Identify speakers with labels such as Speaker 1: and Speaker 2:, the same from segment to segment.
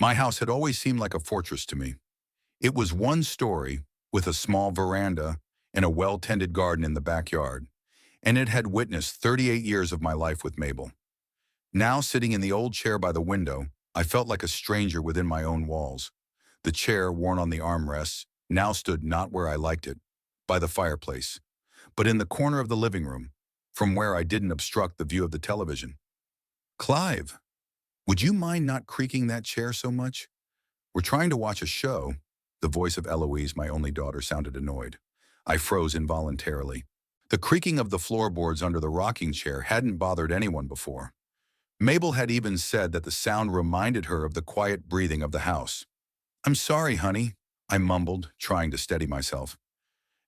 Speaker 1: My house had always seemed like a fortress to me. It was one story with a small veranda and a well-tended garden in the backyard, and it had witnessed 38 years of my life with Mabel. Now, sitting in the old chair by the window, I felt like a stranger within my own walls. The chair, worn on the armrests, now stood not where I liked it, by the fireplace, but in the corner of the living room, from where I didn't obstruct the view of the television. Clive, would you mind not creaking that chair so much? We're trying to watch a show. The voice of Eloise, my only daughter, sounded annoyed. I froze involuntarily. The creaking of the floorboards under the rocking chair hadn't bothered anyone before. Mabel had even said that the sound reminded her of the quiet breathing of the house. "I'm sorry, honey," I mumbled, trying to steady myself.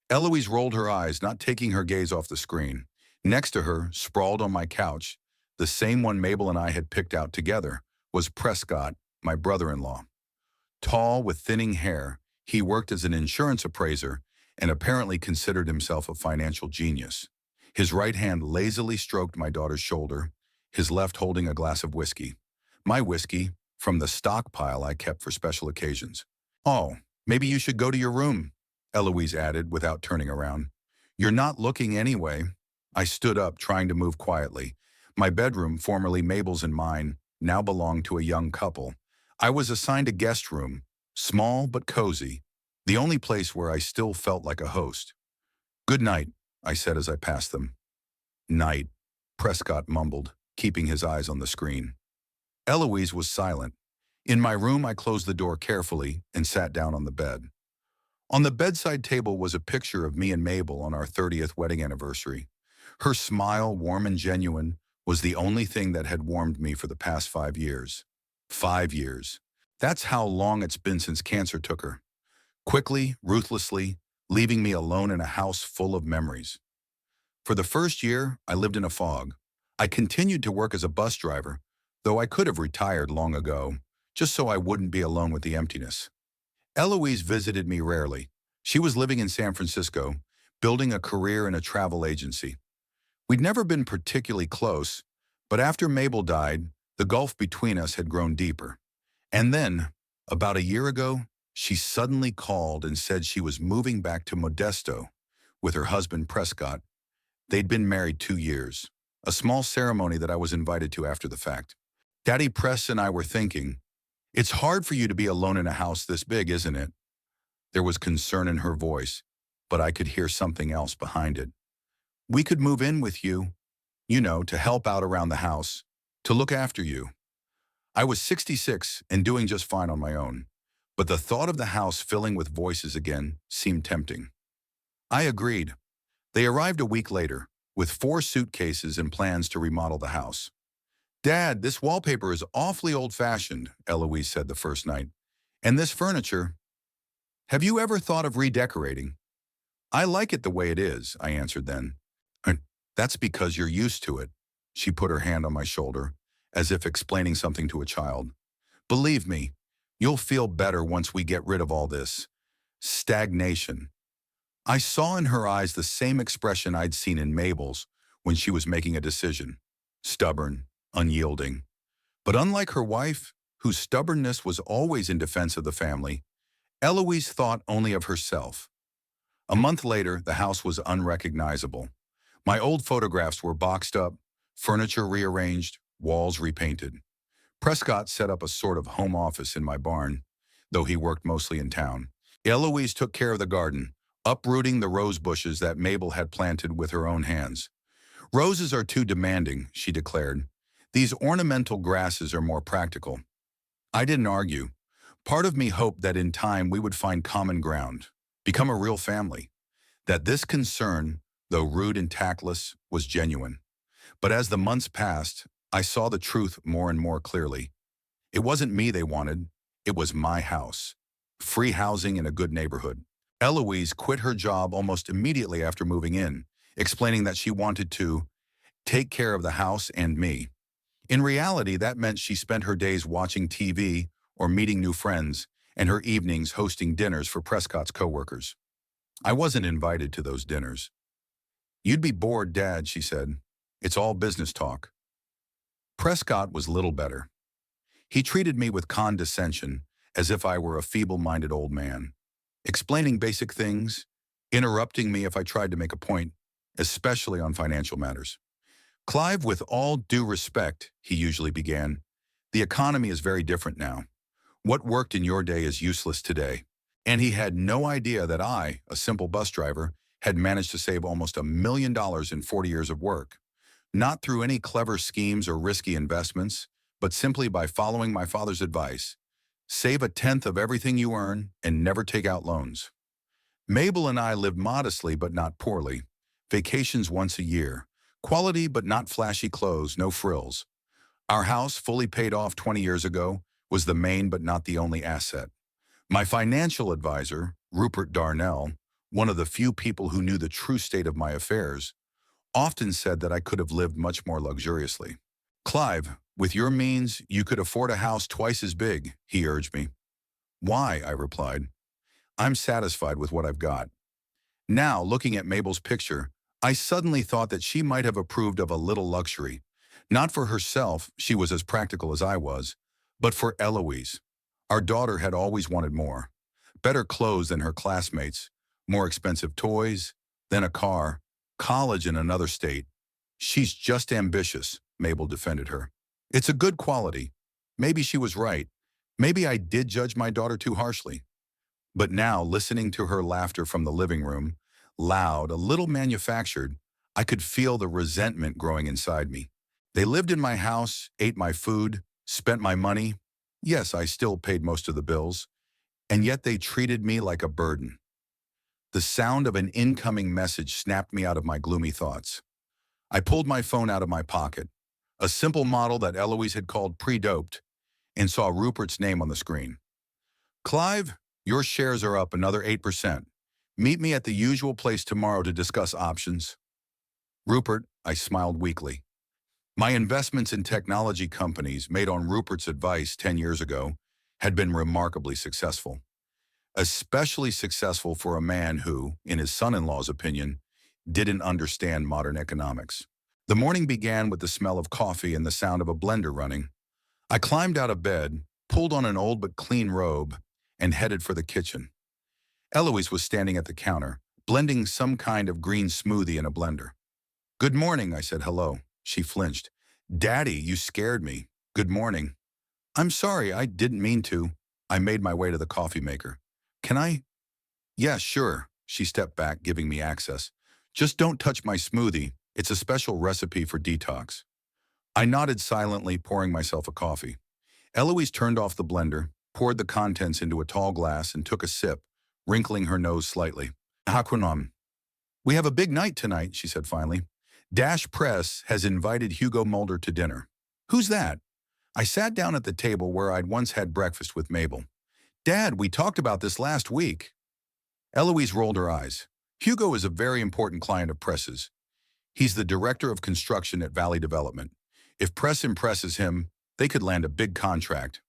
Speaker 1: Eloise rolled her eyes, not taking her gaze off the screen. Next to her, sprawled on my couch, the same one Mabel and I had picked out together, was Prescott, my brother-in-law. Tall, with thinning hair, he worked as an insurance appraiser and apparently considered himself a financial genius. His right hand lazily stroked my daughter's shoulder, his left holding a glass of whiskey. My whiskey, from the stockpile I kept for special occasions. "Oh, maybe you should go to your room," Eloise added without turning around. "You're not looking anyway." I stood up, trying to move quietly. My bedroom, formerly Mabel's and mine, now belonged to a young couple. I was assigned a guest room, small but cozy, the only place where I still felt like a host. "Good night," I said as I passed them. "Night," Prescott mumbled, keeping his eyes on the screen. Eloise was silent. In my room, I closed the door carefully and sat down on the bed. On the bedside table was a picture of me and Mabel on our 30th wedding anniversary. Her smile, warm and genuine, was the only thing that had warmed me for the past 5 years. 5 years. That's how long it's been since cancer took her. Quickly, ruthlessly, leaving me alone in a house full of memories. For the first year, I lived in a fog. I continued to work as a bus driver, though I could have retired long ago, just so I wouldn't be alone with the emptiness. Eloise visited me rarely. She was living in San Francisco, building a career in a travel agency. We'd never been particularly close, but after Mabel died, the gulf between us had grown deeper. And then, about a year ago, she suddenly called and said she was moving back to Modesto with her husband Prescott. They'd been married 2 years, a small ceremony that I was invited to after the fact. Daddy Press and I were thinking, "It's hard for you to be alone in a house this big, isn't it?" There was concern in her voice, but I could hear something else behind it. "We could move in with you, to help out around the house, to look after you." I was 66 and doing just fine on my own, but the thought of the house filling with voices again seemed tempting. I agreed. They arrived a week later, with 4 suitcases and plans to remodel the house. "Dad, this wallpaper is awfully old-fashioned," Eloise said the first night. "And this furniture, have you ever thought of redecorating?" "I like it the way it is," I answered then. "That's because you're used to it." She put her hand on my shoulder, as if explaining something to a child. "Believe me, you'll feel better once we get rid of all this stagnation." I saw in her eyes the same expression I'd seen in Mabel's when she was making a decision. Stubborn, unyielding. But unlike her wife, whose stubbornness was always in defense of the family, Eloise thought only of herself. A month later, the house was unrecognizable. My old photographs were boxed up, furniture rearranged, walls repainted. Prescott set up a sort of home office in my barn, though he worked mostly in town. Eloise took care of the garden, uprooting the rose bushes that Mabel had planted with her own hands. "Roses are too demanding," she declared. "These ornamental grasses are more practical." I didn't argue. Part of me hoped that in time we would find common ground, become a real family, that this concern, though rude and tactless, was genuine. But as the months passed, I saw the truth more and more clearly. It wasn't me they wanted, it was my house. Free housing in a good neighborhood. Eloise quit her job almost immediately after moving in, explaining that she wanted to take care of the house and me. In reality, that meant she spent her days watching TV or meeting new friends, and her evenings hosting dinners for Prescott's coworkers. I wasn't invited to those dinners. "You'd be bored, Dad," she said. "It's all business talk." Prescott was little better. He treated me with condescension, as if I were a feeble-minded old man, explaining basic things, interrupting me if I tried to make a point, especially on financial matters. Clive, with all due respect, he usually began, the economy is very different now. What worked in your day is useless today. And he had no idea that I, a simple bus driver, had managed to save almost $1 million in 40 years of work. Not through any clever schemes or risky investments, but simply by following my father's advice. Save a tenth of everything you earn and never take out loans. Mabel and I lived modestly but not poorly. Vacations once a year. Quality but not flashy clothes, no frills. Our house, fully paid off 20 years ago, was the main but not the only asset. My financial advisor, Rupert Darnell, one of the few people who knew the true state of my affairs, often said that I could have lived much more luxuriously. Clive, with your means, you could afford a house twice as big, he urged me. Why? I replied. I'm satisfied with what I've got. Now, looking at Mabel's picture, I suddenly thought that she might have approved of a little luxury. Not for herself, she was as practical as I was, but for Eloise. Our daughter had always wanted more. Better clothes than her classmates, more expensive toys, then a car, college in another state. She's just ambitious, Mabel defended her. It's a good quality. Maybe she was right. Maybe I did judge my daughter too harshly. But now, listening to her laughter from the living room, loud, a little manufactured, I could feel the resentment growing inside me. They lived in my house, ate my food, spent my money. Yes, I still paid most of the bills. And yet they treated me like a burden. The sound of an incoming message snapped me out of my gloomy thoughts. I pulled my phone out of my pocket, a simple model that Eloise had called pre-doped, and saw Rupert's name on the screen. Clive, your shares are up another 8%. Meet me at the usual place tomorrow to discuss options. Rupert, I smiled weakly. My investments in technology companies made on Rupert's advice 10 years ago had been remarkably successful. Especially successful for a man who, in his son-in-law's opinion, didn't understand modern economics. The morning began with the smell of coffee and the sound of a blender running. I climbed out of bed, pulled on an old but clean robe, and headed for the kitchen. Eloise was standing at the counter, blending some kind of green smoothie in a blender. Good morning, I said hello. She flinched. Daddy, you scared me. Good morning. I'm sorry, I didn't mean to. I made my way to the coffee maker. Can I? Yeah, sure. She stepped back, giving me access. Just don't touch my smoothie. It's a special recipe for detox. I nodded silently, pouring myself a coffee. Eloise turned off the blender, poured the contents into a tall glass, and took a sip, wrinkling her nose slightly. Hakunom. We have a big night tonight, she said finally. Dash Press has invited Hugo Mulder to dinner. Who's that? I sat down at the table where I'd once had breakfast with Mabel. Dad, we talked about this last week. Eloise rolled her eyes. Hugo is a very important client of Press's. He's the director of construction at Valley Development. If Press impresses him, they could land a big contract.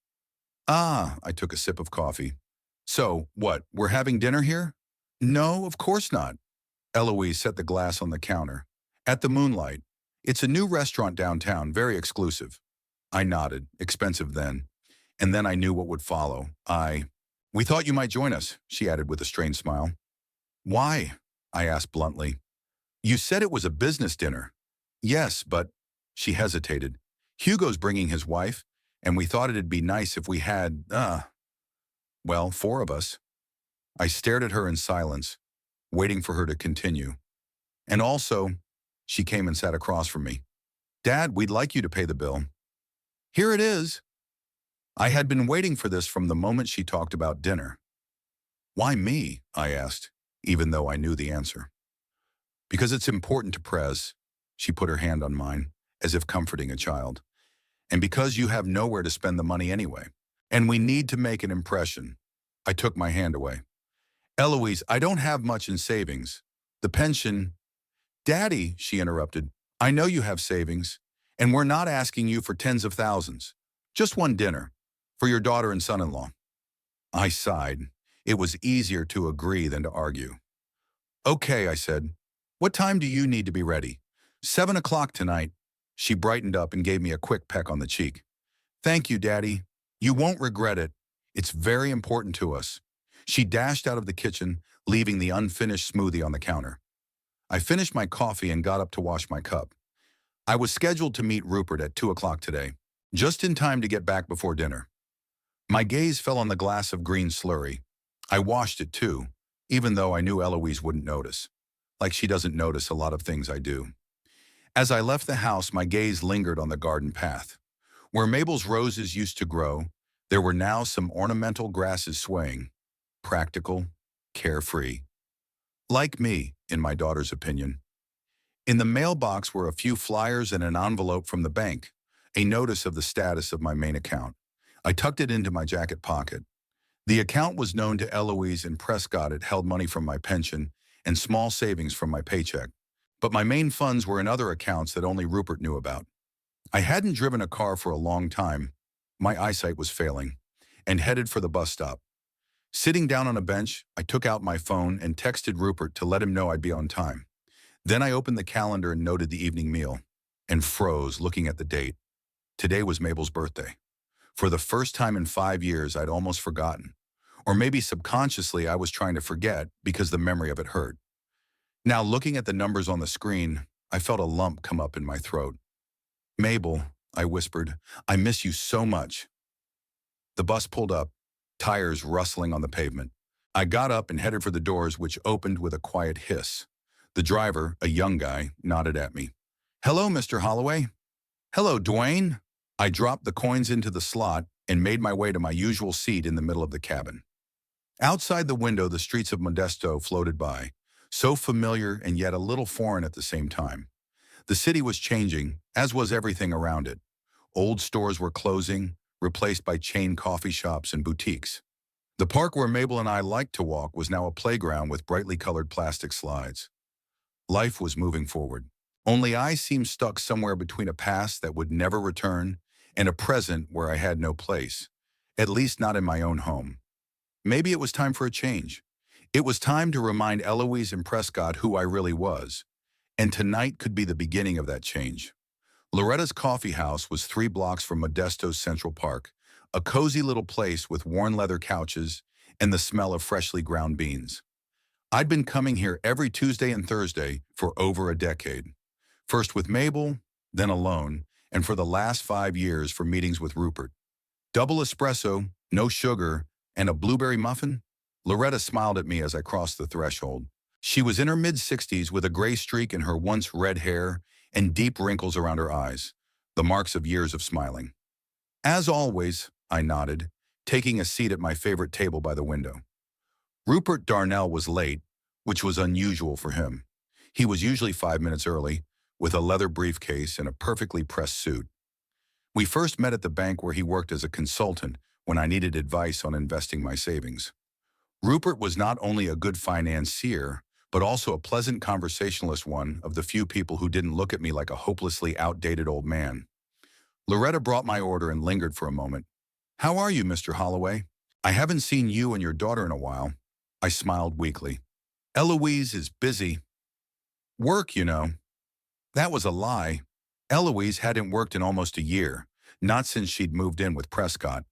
Speaker 1: Ah, I took a sip of coffee. So, what, we're having dinner here? No, of course not. Eloise set the glass on the counter. At the Moonlight. It's a new restaurant downtown, very exclusive. I nodded, expensive then. And then I knew what would follow. We thought you might join us, she added with a strained smile. Why? I asked bluntly. You said it was a business dinner. Yes, but... She hesitated. Hugo's bringing his wife, and we thought it'd be nice if we had, well, 4 of us. I stared at her in silence, waiting for her to continue. And also, she came and sat across from me. Dad, we'd like you to pay the bill. Here it is. I had been waiting for this from the moment she talked about dinner. Why me? I asked, even though I knew the answer. Because it's important to Prez. She put her hand on mine, as if comforting a child. And because you have nowhere to spend the money anyway. And we need to make an impression. I took my hand away. Eloise, I don't have much in savings. The pension... Daddy, she interrupted, I know you have savings, and we're not asking you for tens of thousands. Just one dinner, for your daughter and son-in-law. I sighed. It was easier to agree than to argue. Okay, I said. What time do you need to be ready? 7 o'clock tonight. She brightened up and gave me a quick peck on the cheek. Thank you, Daddy. You won't regret it. It's very important to us." She dashed out of the kitchen, leaving the unfinished smoothie on the counter. I finished my coffee and got up to wash my cup. I was scheduled to meet Rupert at 2 o'clock today, just in time to get back before dinner. My gaze fell on the glass of green slurry. I washed it too, even though I knew Eloise wouldn't notice. Like she doesn't notice a lot of things I do. As I left the house, my gaze lingered on the garden path. Where Mabel's roses used to grow, there were now some ornamental grasses swaying. Practical, carefree. Like me, in my daughter's opinion. In the mailbox were a few flyers and an envelope from the bank, a notice of the status of my main account. I tucked it into my jacket pocket. The account was known to Eloise and Prescott. It held money from my pension and small savings from my paycheck. But my main funds were in other accounts that only Rupert knew about. I hadn't driven a car for a long time. My eyesight was failing, and headed for the bus stop. Sitting down on a bench, I took out my phone and texted Rupert to let him know I'd be on time. Then I opened the calendar and noted the evening meal, and froze looking at the date. Today was Mabel's birthday. For the first time in 5 years, I'd almost forgotten. Or maybe subconsciously I was trying to forget because the memory of it hurt. Now looking at the numbers on the screen, I felt a lump come up in my throat. "Mabel," I whispered, "I miss you so much." The bus pulled up, tires rustling on the pavement. I got up and headed for the doors, which opened with a quiet hiss. The driver, a young guy, nodded at me. "Hello, Mr. Holloway." "Hello, Dwayne." I dropped the coins into the slot and made my way to my usual seat in the middle of the cabin. Outside the window, the streets of Modesto floated by, so familiar and yet a little foreign at the same time. The city was changing, as was everything around it. Old stores were closing, replaced by chain coffee shops and boutiques. The park where Mabel and I liked to walk was now a playground with brightly colored plastic slides. Life was moving forward. Only I seemed stuck somewhere between a past that would never return and a present where I had no place, at least not in my own home. Maybe it was time for a change. It was time to remind Eloise and Prescott who I really was, and tonight could be the beginning of that change. Loretta's Coffee House was 3 blocks from Modesto's Central Park, a cozy little place with worn leather couches and the smell of freshly ground beans. I'd been coming here every Tuesday and Thursday for over a decade. First with Mabel, then alone, and for the last 5 years for meetings with Rupert. Double espresso, no sugar, and a blueberry muffin? Loretta smiled at me as I crossed the threshold. She was in her mid-60s with a gray streak in her once red hair and deep wrinkles around her eyes, the marks of years of smiling. "As always," I nodded, taking a seat at my favorite table by the window. Rupert Darnell was late, which was unusual for him. He was usually 5 minutes early, with a leather briefcase and a perfectly pressed suit. We first met at the bank where he worked as a consultant when I needed advice on investing my savings. Rupert was not only a good financier, but also a pleasant conversationalist, one of the few people who didn't look at me like a hopelessly outdated old man. Loretta brought my order and lingered for a moment. "How are you, Mr. Holloway? I haven't seen you and your daughter in a while." I smiled weakly. "Eloise is busy. Work, you know." That was a lie. Eloise hadn't worked in almost a year, not since she'd moved in with Prescott.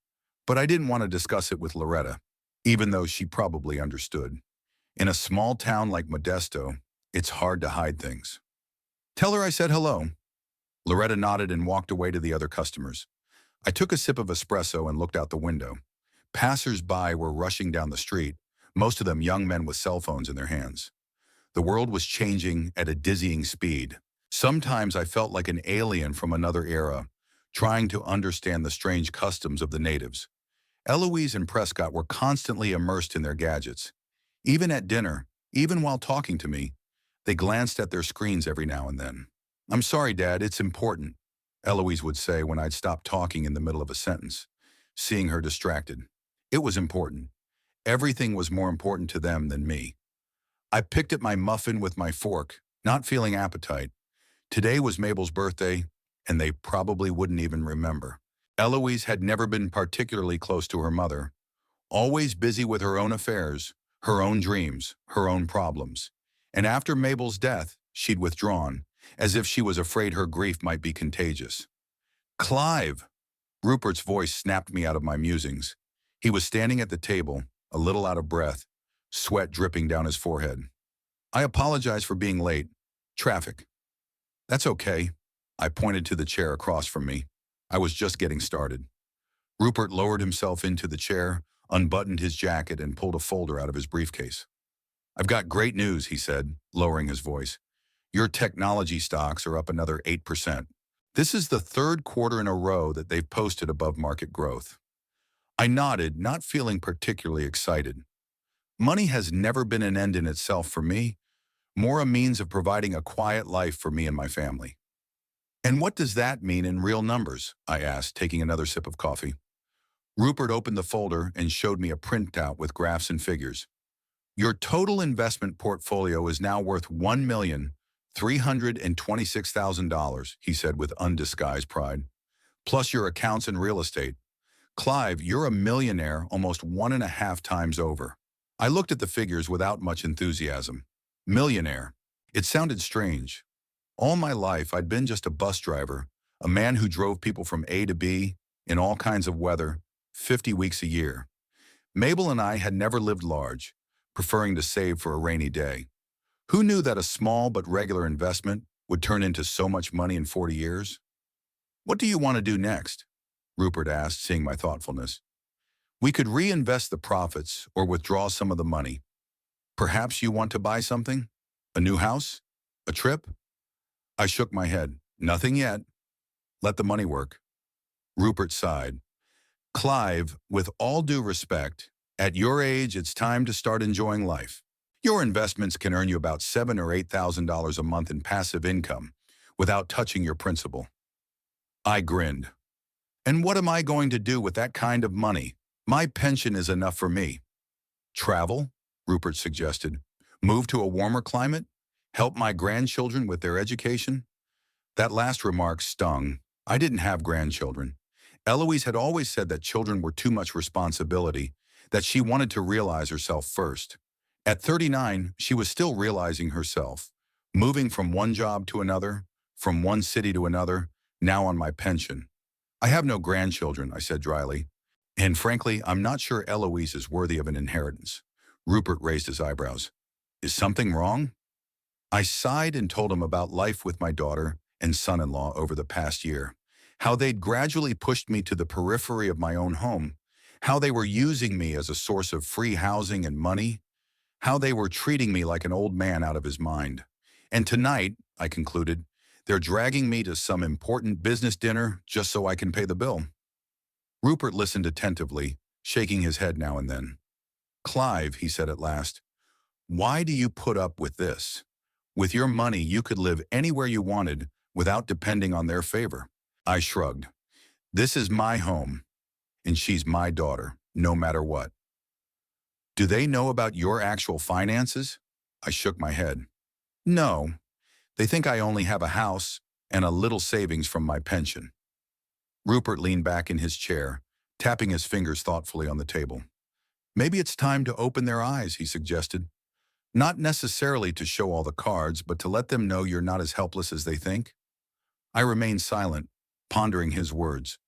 Speaker 1: But I didn't want to discuss it with Loretta, even though she probably understood. In a small town like Modesto, it's hard to hide things. "Tell her I said hello." Loretta nodded and walked away to the other customers. I took a sip of espresso and looked out the window. Passers-by were rushing down the street, most of them young men with cell phones in their hands. The world was changing at a dizzying speed. Sometimes I felt like an alien from another era, trying to understand the strange customs of the natives. Eloise and Prescott were constantly immersed in their gadgets. Even at dinner, even while talking to me, they glanced at their screens every now and then. "I'm sorry, Dad, it's important," Eloise would say when I'd stop talking in the middle of a sentence, seeing her distracted. It was important. Everything was more important to them than me. I picked at my muffin with my fork, not feeling appetite. Today was Mabel's birthday, and they probably wouldn't even remember. Eloise had never been particularly close to her mother, always busy with her own affairs, her own dreams, her own problems. And after Mabel's death, she'd withdrawn, as if she was afraid her grief might be contagious. "Clive!" Rupert's voice snapped me out of my musings. He was standing at the table, a little out of breath, sweat dripping down his forehead. I apologize for being late. Traffic. That's okay. I pointed to the chair across from me. I was just getting started. Rupert lowered himself into the chair, unbuttoned his jacket, and pulled a folder out of his briefcase. I've got great news, he said, lowering his voice. Your technology stocks are up another 8%. This is the third quarter in a row that they've posted above market growth. I nodded, not feeling particularly excited. Money has never been an end in itself for me, more a means of providing a quiet life for me and my family. And what does that mean in real numbers? I asked, taking another sip of coffee. Rupert opened the folder and showed me a printout with graphs and figures. Your total investment portfolio is now worth $1,326,000, he said with undisguised pride, plus your accounts in real estate. Clive, you're a millionaire almost 1.5 times over. I looked at the figures without much enthusiasm. Millionaire. It sounded strange. All my life, I'd been just a bus driver, a man who drove people from A to B in all kinds of weather, 50 weeks a year. Mabel and I had never lived large, preferring to save for a rainy day. Who knew that a small but regular investment would turn into so much money in 40 years? What do you want to do next? Rupert asked, seeing my thoughtfulness. We could reinvest the profits or withdraw some of the money. Perhaps you want to buy something? A new house? A trip? I shook my head. Nothing yet. Let the money work. Rupert sighed. Clive, with all due respect, at your age, it's time to start enjoying life. Your investments can earn you about $7,000 or $8,000 a month in passive income without touching your principal. I grinned. And what am I going to do with that kind of money? My pension is enough for me. Travel, Rupert suggested. Move to a warmer climate? Help my grandchildren with their education? That last remark stung. I didn't have grandchildren. Eloise had always said that children were too much responsibility, that she wanted to realize herself first. At 39, she was still realizing herself, moving from one job to another, from one city to another, now on my pension. I have no grandchildren, I said dryly. And frankly, I'm not sure Eloise is worthy of an inheritance. Rupert raised his eyebrows. Is something wrong? I sighed and told him about life with my daughter and son-in-law over the past year, how they'd gradually pushed me to the periphery of my own home, how they were using me as a source of free housing and money, how they were treating me like an old man out of his mind. And tonight, I concluded, they're dragging me to some important business dinner just so I can pay the bill. Rupert listened attentively, shaking his head now and then. Clive, he said at last, why do you put up with this? With your money, you could live anywhere you wanted without depending on their favor. I shrugged. This is my home, and she's my daughter, no matter what. Do they know about your actual finances? I shook my head. No. They think I only have a house and a little savings from my pension. Rupert leaned back in his chair, tapping his fingers thoughtfully on the table. Maybe it's time to open their eyes, he suggested. Not necessarily to show all the cards, but to let them know you're not as helpless as they think. I remained silent, pondering his words.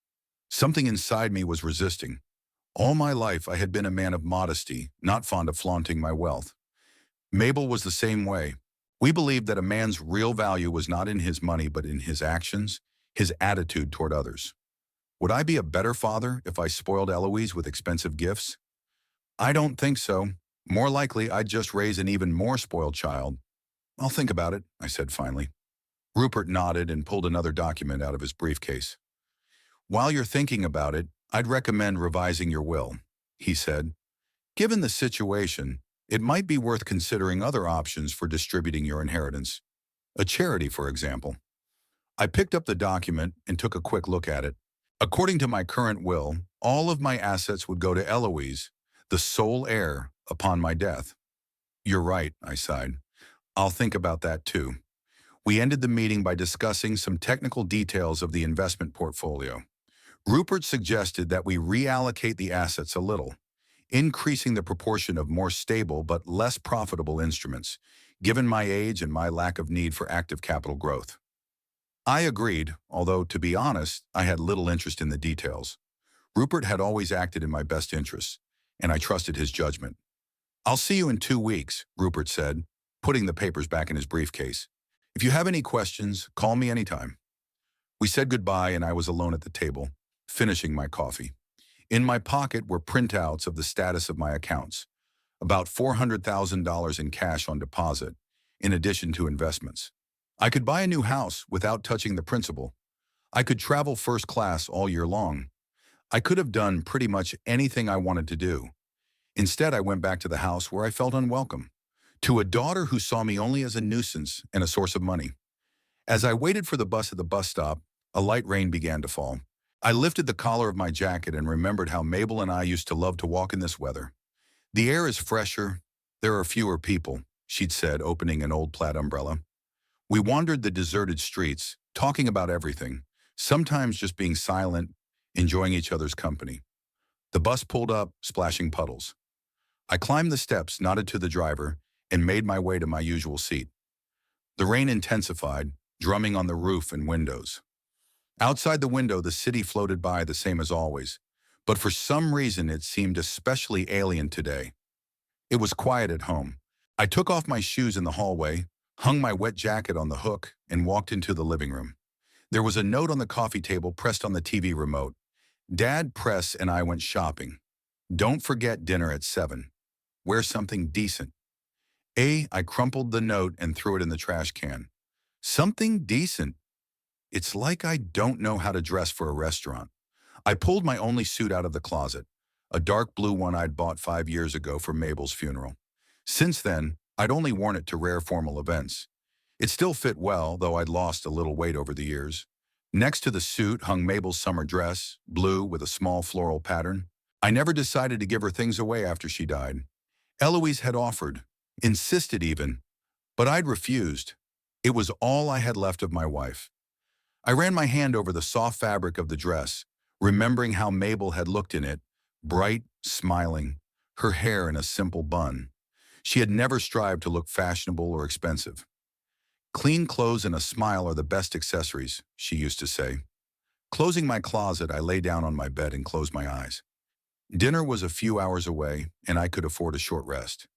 Speaker 1: Something inside me was resisting. All my life I had been a man of modesty, not fond of flaunting my wealth. Mabel was the same way. We believed that a man's real value was not in his money but in his actions, his attitude toward others. Would I be a better father if I spoiled Eloise with expensive gifts? I don't think so. More likely, I'd just raise an even more spoiled child. I'll think about it, I said finally. Rupert nodded and pulled another document out of his briefcase. While you're thinking about it, I'd recommend revising your will, he said. Given the situation, it might be worth considering other options for distributing your inheritance. A charity, for example. I picked up the document and took a quick look at it. According to my current will, all of my assets would go to Eloise, the sole heir, upon my death. You're right, I sighed. I'll think about that too. We ended the meeting by discussing some technical details of the investment portfolio. Rupert suggested that we reallocate the assets a little, increasing the proportion of more stable but less profitable instruments, given my age and my lack of need for active capital growth. I agreed, although, to be honest, I had little interest in the details. Rupert had always acted in my best interests, and I trusted his judgment. "I'll see you in 2 weeks," Rupert said, putting the papers back in his briefcase. "If you have any questions, call me anytime." We said goodbye, and I was alone at the table, finishing my coffee. In my pocket were printouts of the status of my accounts, about $400,000 in cash on deposit, in addition to investments. I could buy a new house without touching the principal. I could travel first class all year long. I could have done pretty much anything I wanted to do. Instead, I went back to the house where I felt unwelcome, to a daughter who saw me only as a nuisance and a source of money. As I waited for the bus at the bus stop, a light rain began to fall. I lifted the collar of my jacket and remembered how Mabel and I used to love to walk in this weather. "The air is fresher. There are fewer people," she'd said, opening an old plaid umbrella. We wandered the deserted streets, talking about everything, sometimes just being silent, enjoying each other's company. The bus pulled up, splashing puddles. I climbed the steps, nodded to the driver, and made my way to my usual seat. The rain intensified, drumming on the roof and windows. Outside the window, the city floated by the same as always, but for some reason it seemed especially alien today. It was quiet at home. I took off my shoes in the hallway, hung my wet jacket on the hook, and walked into the living room. There was a note on the coffee table pressed on the TV remote. "Dad, Press, and I went shopping. Don't forget dinner at 7. Wear something decent." I crumpled the note and threw it in the trash can. Something decent. It's like I don't know how to dress for a restaurant. I pulled my only suit out of the closet, a dark blue one I'd bought 5 years ago for Mabel's funeral. Since then, I'd only worn it to rare formal events. It still fit well, though I'd lost a little weight over the years. Next to the suit hung Mabel's summer dress, blue with a small floral pattern. I never decided to give her things away after she died. Eloise had offered, insisted even, but I'd refused. It was all I had left of my wife. I ran my hand over the soft fabric of the dress, remembering how Mabel had looked in it, bright, smiling, her hair in a simple bun. She had never strived to look fashionable or expensive. "Clean clothes and a smile are the best accessories," she used to say. Closing my closet, I lay down on my bed and closed my eyes. Dinner was a few hours away, and I could afford a short rest.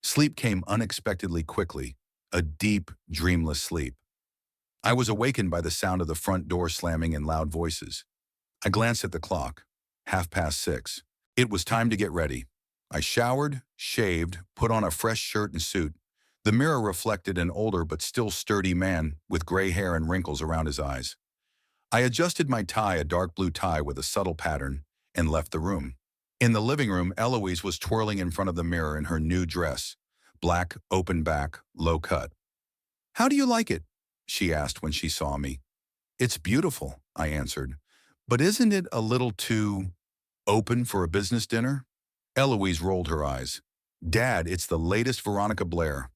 Speaker 1: Sleep came unexpectedly quickly, a deep, dreamless sleep. I was awakened by the sound of the front door slamming and loud voices. I glanced at the clock. 6:30. It was time to get ready. I showered, shaved, put on a fresh shirt and suit. The mirror reflected an older but still sturdy man with gray hair and wrinkles around his eyes. I adjusted my tie, a dark blue tie with a subtle pattern, and left the room. In the living room, Eloise was twirling in front of the mirror in her new dress, black, open back, low cut. "How do you like it?" she asked when she saw me. "It's beautiful," I answered. "But isn't it a little too open for a business dinner?" Eloise rolled her eyes. "Dad, it's the latest Veronica Blair.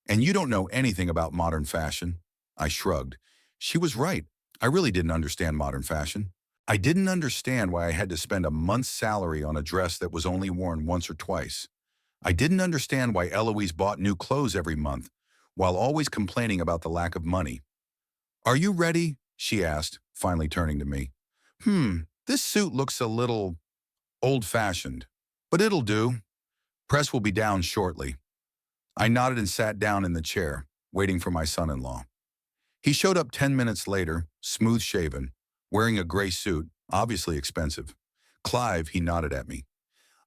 Speaker 1: And you don't know anything about modern fashion." I shrugged. She was right. I really didn't understand modern fashion. I didn't understand why I had to spend a month's salary on a dress that was only worn once or twice. I didn't understand why Eloise bought new clothes every month, while always complaining about the lack of money. "Are you ready?" she asked, finally turning to me. This suit looks a little old-fashioned, but it'll do. Press will be down shortly." I nodded and sat down in the chair, waiting for my son-in-law. He showed up 10 minutes later, smooth-shaven, wearing a gray suit, obviously expensive. "Clive," he nodded at me.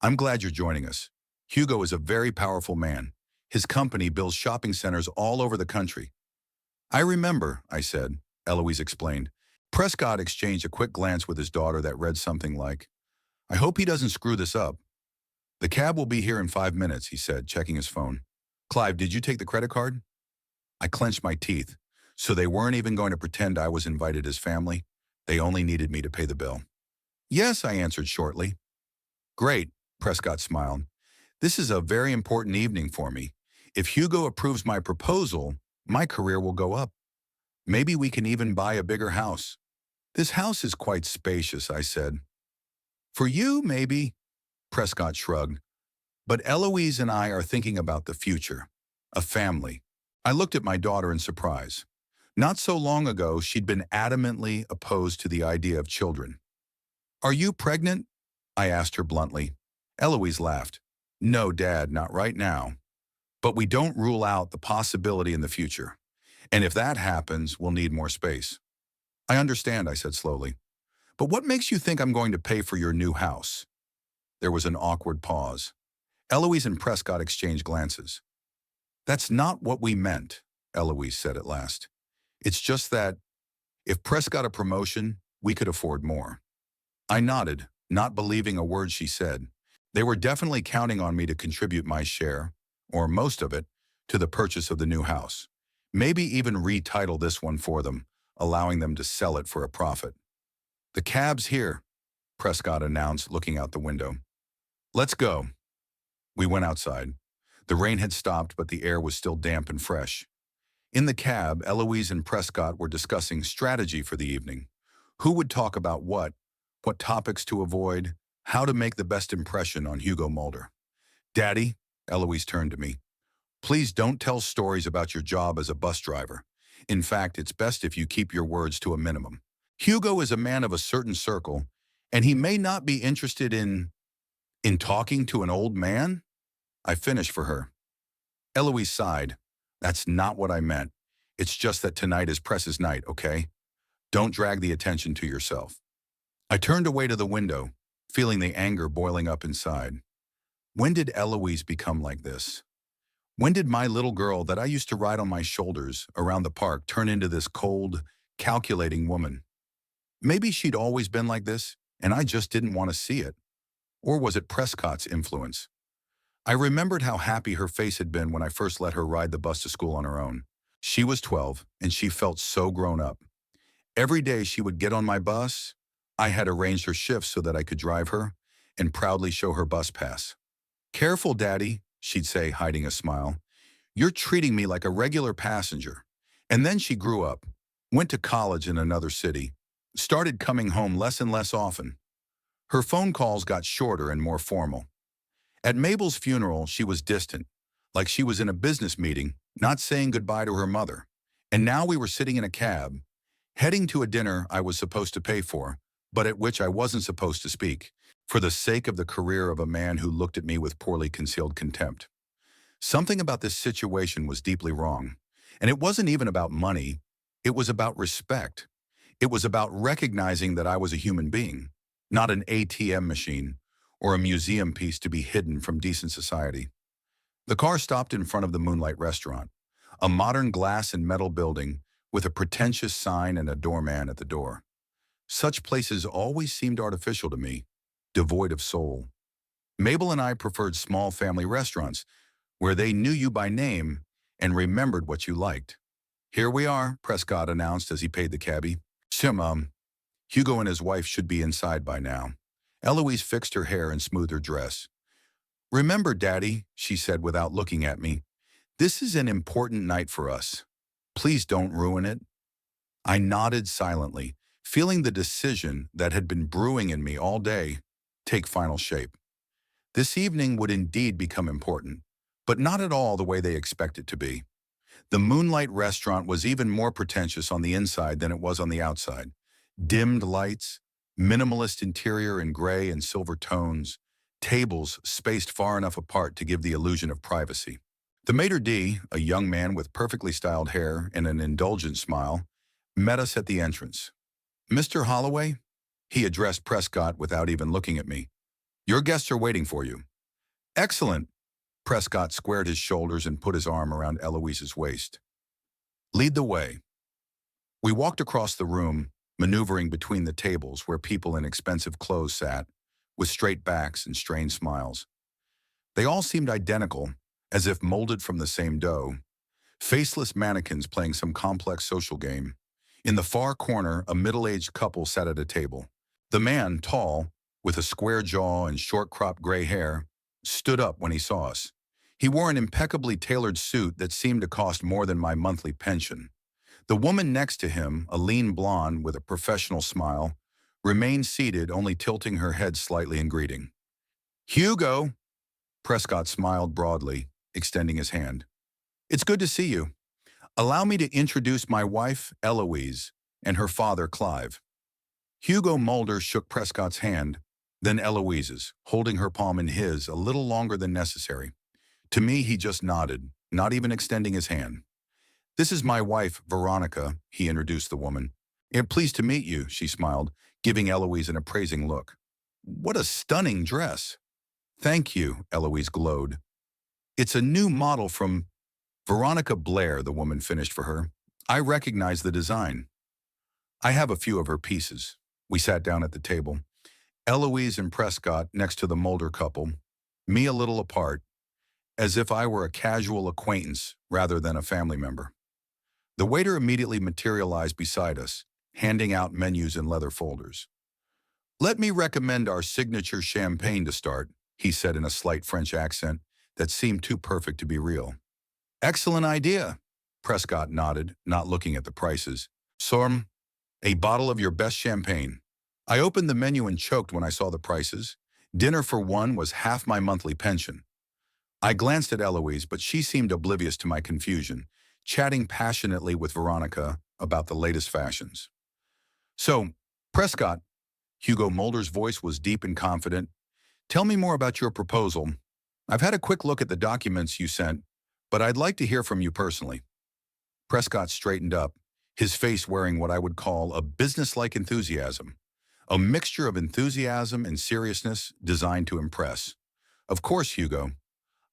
Speaker 1: "I'm glad you're joining us. Hugo is a very powerful man. His company builds shopping centers all over the country." "I remember," I said. Eloise explained. Prescott exchanged a quick glance with his daughter that read something like, "I hope he doesn't screw this up." "The cab will be here in 5 minutes," he said, checking his phone. "Clive, did you take the credit card?" I clenched my teeth. So they weren't even going to pretend I was invited as family. They only needed me to pay the bill. "Yes," I answered shortly. "Great," Prescott smiled. "This is a very important evening for me. If Hugo approves my proposal, my career will go up. Maybe we can even buy a bigger house." "This house is quite spacious," I said. "For you, maybe," Prescott shrugged. "But Eloise and I are thinking about the future. A family." I looked at my daughter in surprise. Not so long ago, she'd been adamantly opposed to the idea of children. "Are you pregnant?" I asked her bluntly. Eloise laughed. "No, Dad, not right now. But we don't rule out the possibility in the future. And if that happens, we'll need more space." "I understand," I said slowly. "But what makes you think I'm going to pay for your new house?" There was an awkward pause. Eloise and Prescott exchanged glances. "That's not what we meant," Eloise said at last. "It's just that if Press got a promotion, we could afford more." I nodded, not believing a word she said. They were definitely counting on me to contribute my share, or most of it, to the purchase of the new house. Maybe even retitle this one for them, allowing them to sell it for a profit. "The cab's here," Prescott announced, looking out the window. "Let's go." We went outside. The rain had stopped, but the air was still damp and fresh. In the cab, Eloise and Prescott were discussing strategy for the evening. Who would talk about what topics to avoid, how to make the best impression on Hugo Mulder. "Daddy," Eloise turned to me, "please don't tell stories about your job as a bus driver. In fact, it's best if you keep your words to a minimum. Hugo is a man of a certain circle, and he may not be interested in talking to an old man." I finished for her. Eloise sighed. "That's not what I meant. It's just that tonight is Press's night, okay? Don't drag the attention to yourself." I turned away to the window, feeling the anger boiling up inside. When did Eloise become like this? When did my little girl that I used to ride on my shoulders around the park turn into this cold, calculating woman? Maybe she'd always been like this, and I just didn't want to see it. Or was it Prescott's influence? I remembered how happy her face had been when I first let her ride the bus to school on her own. She was 12, and she felt so grown up. Every day she would get on my bus. I had arranged her shifts so that I could drive her and proudly show her bus pass. "Careful, Daddy," she'd say, hiding a smile. "You're treating me like a regular passenger." And then she grew up, went to college in another city, started coming home less and less often. Her phone calls got shorter and more formal. At Mabel's funeral, she was distant, like she was in a business meeting, not saying goodbye to her mother. And now we were sitting in a cab, heading to a dinner I was supposed to pay for, but at which I wasn't supposed to speak, for the sake of the career of a man who looked at me with poorly concealed contempt. Something about this situation was deeply wrong. And it wasn't even about money. It was about respect. It was about recognizing that I was a human being, not an ATM machine or a museum piece to be hidden from decent society. The car stopped in front of the Moonlight Restaurant, a modern glass and metal building with a pretentious sign and a doorman at the door. Such places always seemed artificial to me, devoid of soul. Mabel and I preferred small family restaurants where they knew you by name and remembered what you liked. "Here we are," Prescott announced as he paid the cabbie. Hugo and his wife should be inside by now." Eloise fixed her hair and smoothed her dress. "Remember, Daddy," she said without looking at me, "this is an important night for us. Please don't ruin it." I nodded silently, feeling the decision that had been brewing in me all day take final shape. This evening would indeed become important, but not at all the way they expect it to be. The Moonlight Restaurant was even more pretentious on the inside than it was on the outside. Dimmed lights, minimalist interior in gray and silver tones, tables spaced far enough apart to give the illusion of privacy. The maitre d', a young man with perfectly styled hair and an indulgent smile, met us at the entrance. "Mr. Holloway?" He addressed Prescott without even looking at me. "Your guests are waiting for you." "Excellent." Prescott squared his shoulders and put his arm around Eloise's waist. "Lead the way." We walked across the room, maneuvering between the tables where people in expensive clothes sat, with straight backs and strained smiles. They all seemed identical, as if molded from the same dough. Faceless mannequins playing some complex social game. In the far corner, a middle-aged couple sat at a table. The man, tall, with a square jaw and short-cropped gray hair, stood up when he saw us. He wore an impeccably tailored suit that seemed to cost more than my monthly pension. The woman next to him, a lean blonde with a professional smile, remained seated, only tilting her head slightly in greeting. "Hugo!" Prescott smiled broadly, extending his hand. "It's good to see you. Allow me to introduce my wife, Eloise, and her father, Clive. Hugo Mulder shook Prescott's hand, then Eloise's, holding her palm in his a little longer than necessary. To me, he just nodded, not even extending his hand. This is my wife, Veronica, he introduced the woman. Pleased to meet you, she smiled, giving Eloise an appraising look. What a stunning dress. Thank you, Eloise glowed. It's a new model from Veronica Blair, the woman finished for her. I recognize the design. I have a few of her pieces. We sat down at the table. Eloise and Prescott next to the Mulder couple, me a little apart, as if I were a casual acquaintance rather than a family member. The waiter immediately materialized beside us, handing out menus in leather folders. Let me recommend our signature champagne to start, he said in a slight French accent that seemed too perfect to be real. Excellent idea, Prescott nodded, not looking at the prices. Sorm, a bottle of your best champagne. I opened the menu and choked when I saw the prices. Dinner for one was half my monthly pension. I glanced at Eloise, but she seemed oblivious to my confusion, chatting passionately with Veronica about the latest fashions. So, Prescott, Hugo Mulder's voice was deep and confident. Tell me more about your proposal. I've had a quick look at the documents you sent, but I'd like to hear from you personally. Prescott straightened up, his face wearing what I would call a business-like enthusiasm, a mixture of enthusiasm and seriousness designed to impress. Of course, Hugo.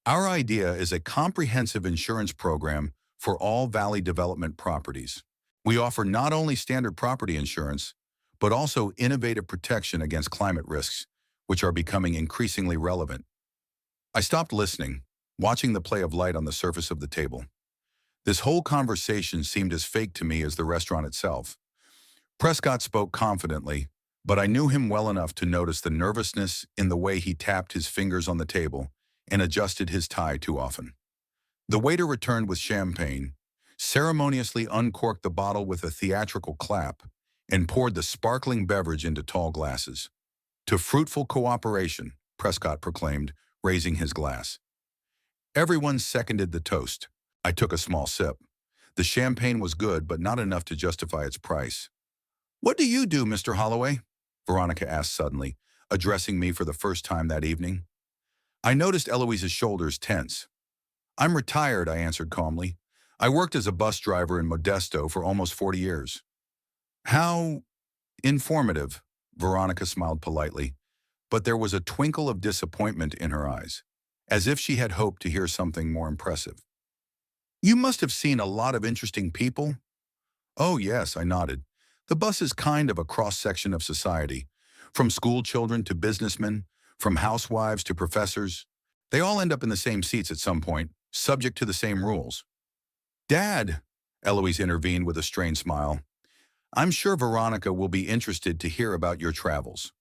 Speaker 1: Our idea is a comprehensive insurance program for all Valley development properties. We offer not only standard property insurance, but also innovative protection against climate risks, which are becoming increasingly relevant. I stopped listening, watching the play of light on the surface of the table. This whole conversation seemed as fake to me as the restaurant itself. Prescott spoke confidently, but I knew him well enough to notice the nervousness in the way he tapped his fingers on the table and adjusted his tie too often. The waiter returned with champagne, ceremoniously uncorked the bottle with a theatrical clap, and poured the sparkling beverage into tall glasses. To fruitful cooperation, Prescott proclaimed, raising his glass. Everyone seconded the toast. I took a small sip. The champagne was good, but not enough to justify its price. What do you do, Mr. Holloway? Veronica asked suddenly, addressing me for the first time that evening. I noticed Eloise's shoulders tense. I'm retired, I answered calmly. I worked as a bus driver in Modesto for almost 40 years. How informative, Veronica smiled politely, but there was a twinkle of disappointment in her eyes, as if she had hoped to hear something more impressive. You must have seen a lot of interesting people. Oh yes, I nodded. The bus is kind of a cross-section of society, from school children to businessmen, from housewives to professors. They all end up in the same seats at some point, subject to the same rules. Dad, Eloise intervened with a strained smile. I'm sure Veronica will be interested to hear about your travels.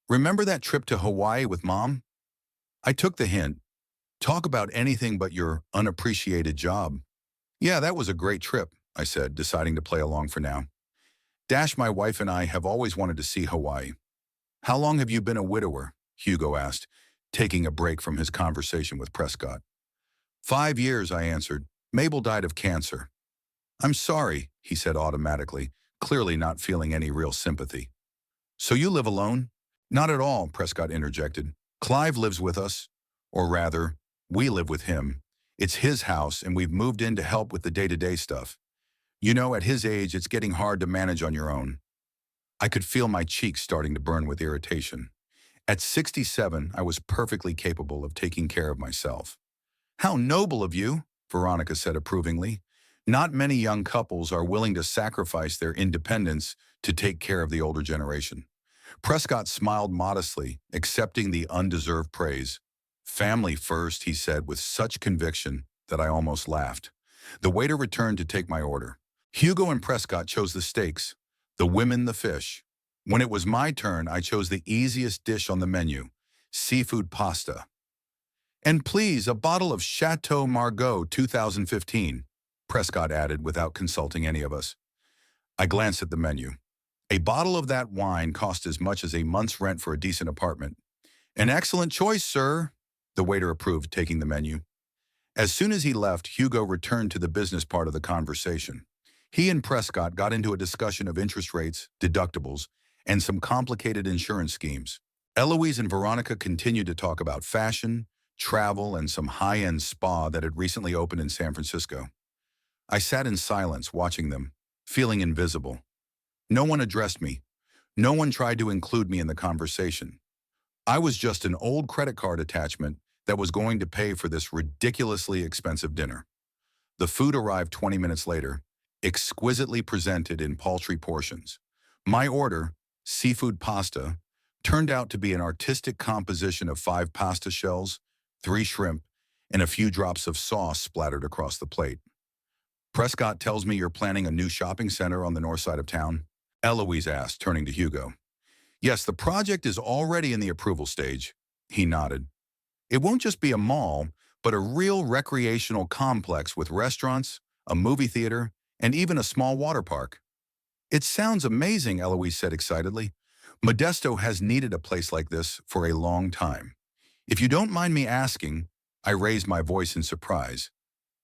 Speaker 1: Remember that trip to Hawaii with Mom? I took the hint. Talk about anything but your unappreciated job. Yeah, that was a great trip, I said, deciding to play along for now. Dash, my wife and I have always wanted to see Hawaii. How long have you been a widower? Hugo asked, taking a break from his conversation with Prescott. 5 years, I answered. Mabel died of cancer. I'm sorry, he said automatically, clearly not feeling any real sympathy. So you live alone? Not at all, Prescott interjected. Clive lives with us, or rather, we live with him. It's his house, and we've moved in to help with the day-to-day stuff. You know, at his age, it's getting hard to manage on your own. I could feel my cheeks starting to burn with irritation. At 67, I was perfectly capable of taking care of myself. How noble of you, Veronica said approvingly. Not many young couples are willing to sacrifice their independence to take care of the older generation. Prescott smiled modestly, accepting the undeserved praise. Family first, he said with such conviction that I almost laughed. The waiter returned to take my order. Hugo and Prescott chose the steaks, the women the fish. When it was my turn, I chose the easiest dish on the menu, seafood pasta. And please, a bottle of Chateau Margaux 2015, Prescott added without consulting any of us. I glanced at the menu. A bottle of that wine cost as much as a month's rent for a decent apartment. An excellent choice, sir, the waiter approved, taking the menu. As soon as he left, Hugo returned to the business part of the conversation. He and Prescott got into a discussion of interest rates, deductibles, and some complicated insurance schemes. Eloise and Veronica continued to talk about fashion, travel, and some high-end spa that had recently opened in San Francisco. I sat in silence watching them, feeling invisible. No one addressed me. No one tried to include me in the conversation. I was just an old credit card attachment that was going to pay for this ridiculously expensive dinner. The food arrived 20 minutes later, exquisitely presented in paltry portions. My order, seafood pasta, turned out to be an artistic composition of 5 pasta shells, 3 shrimp, and a few drops of sauce splattered across the plate. Prescott tells me you're planning a new shopping center on the north side of town? Eloise asked, turning to Hugo. Yes, the project is already in the approval stage. He nodded. It won't just be a mall, but a real recreational complex with restaurants, a movie theater, and even a small water park. It sounds amazing, Eloise said excitedly. Modesto has needed a place like this for a long time. If you don't mind me asking, I raised my voice in surprise.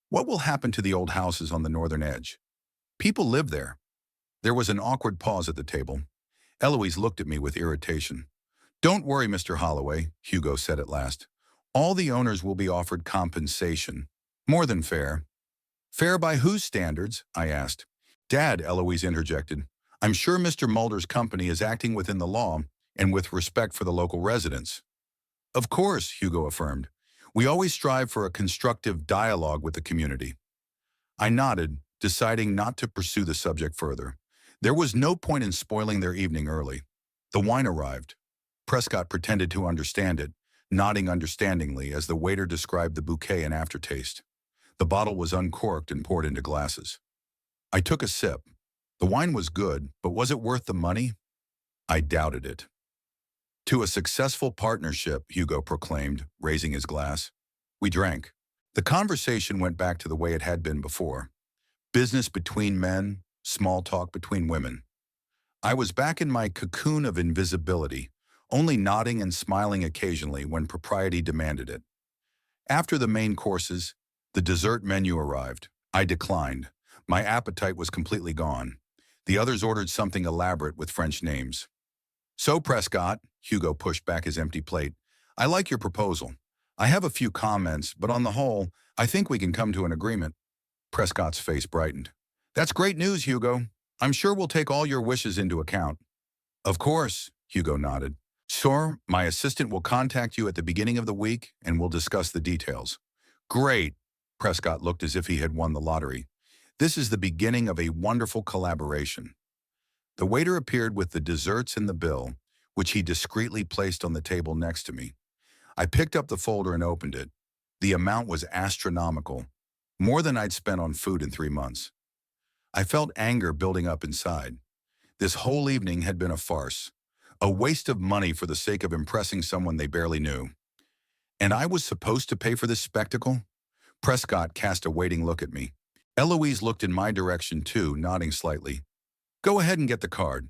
Speaker 1: What will happen to the old houses on the northern edge? People live there. There was an awkward pause at the table. Eloise looked at me with irritation. Don't worry, Mr. Holloway, Hugo said at last. All the owners will be offered compensation. More than fair. Fair by whose standards? I asked. Dad, Eloise interjected. I'm sure Mr. Mulder's company is acting within the law and with respect for the local residents. Of course, Hugo affirmed. We always strive for a constructive dialogue with the community. I nodded, deciding not to pursue the subject further. There was no point in spoiling their evening early. The wine arrived. Prescott pretended to understand it, nodding understandingly as the waiter described the bouquet and aftertaste. The bottle was uncorked and poured into glasses. I took a sip. The wine was good, but was it worth the money? I doubted it. To a successful partnership, Hugo proclaimed, raising his glass. We drank. The conversation went back to the way it had been before. Business between men, small talk between women. I was back in my cocoon of invisibility, only nodding and smiling occasionally when propriety demanded it. After the main courses, the dessert menu arrived. I declined. My appetite was completely gone. The others ordered something elaborate with French names. So, Prescott, Hugo pushed back his empty plate, I like your proposal. I have a few comments, but on the whole, I think we can come to an agreement. Prescott's face brightened. That's great news, Hugo. I'm sure we'll take all your wishes into account. Of course, Hugo nodded. Sure, my assistant will contact you at the beginning of the week and we'll discuss the details. Great. Prescott looked as if he had won the lottery. This is the beginning of a wonderful collaboration. The waiter appeared with the desserts and the bill, which he discreetly placed on the table next to me. I picked up the folder and opened it. The amount was astronomical, more than I'd spent on food in 3 months. I felt anger building up inside. This whole evening had been a farce, a waste of money for the sake of impressing someone they barely knew. And I was supposed to pay for this spectacle? Prescott cast a waiting look at me. Eloise looked in my direction too, nodding slightly. Go ahead and get the card.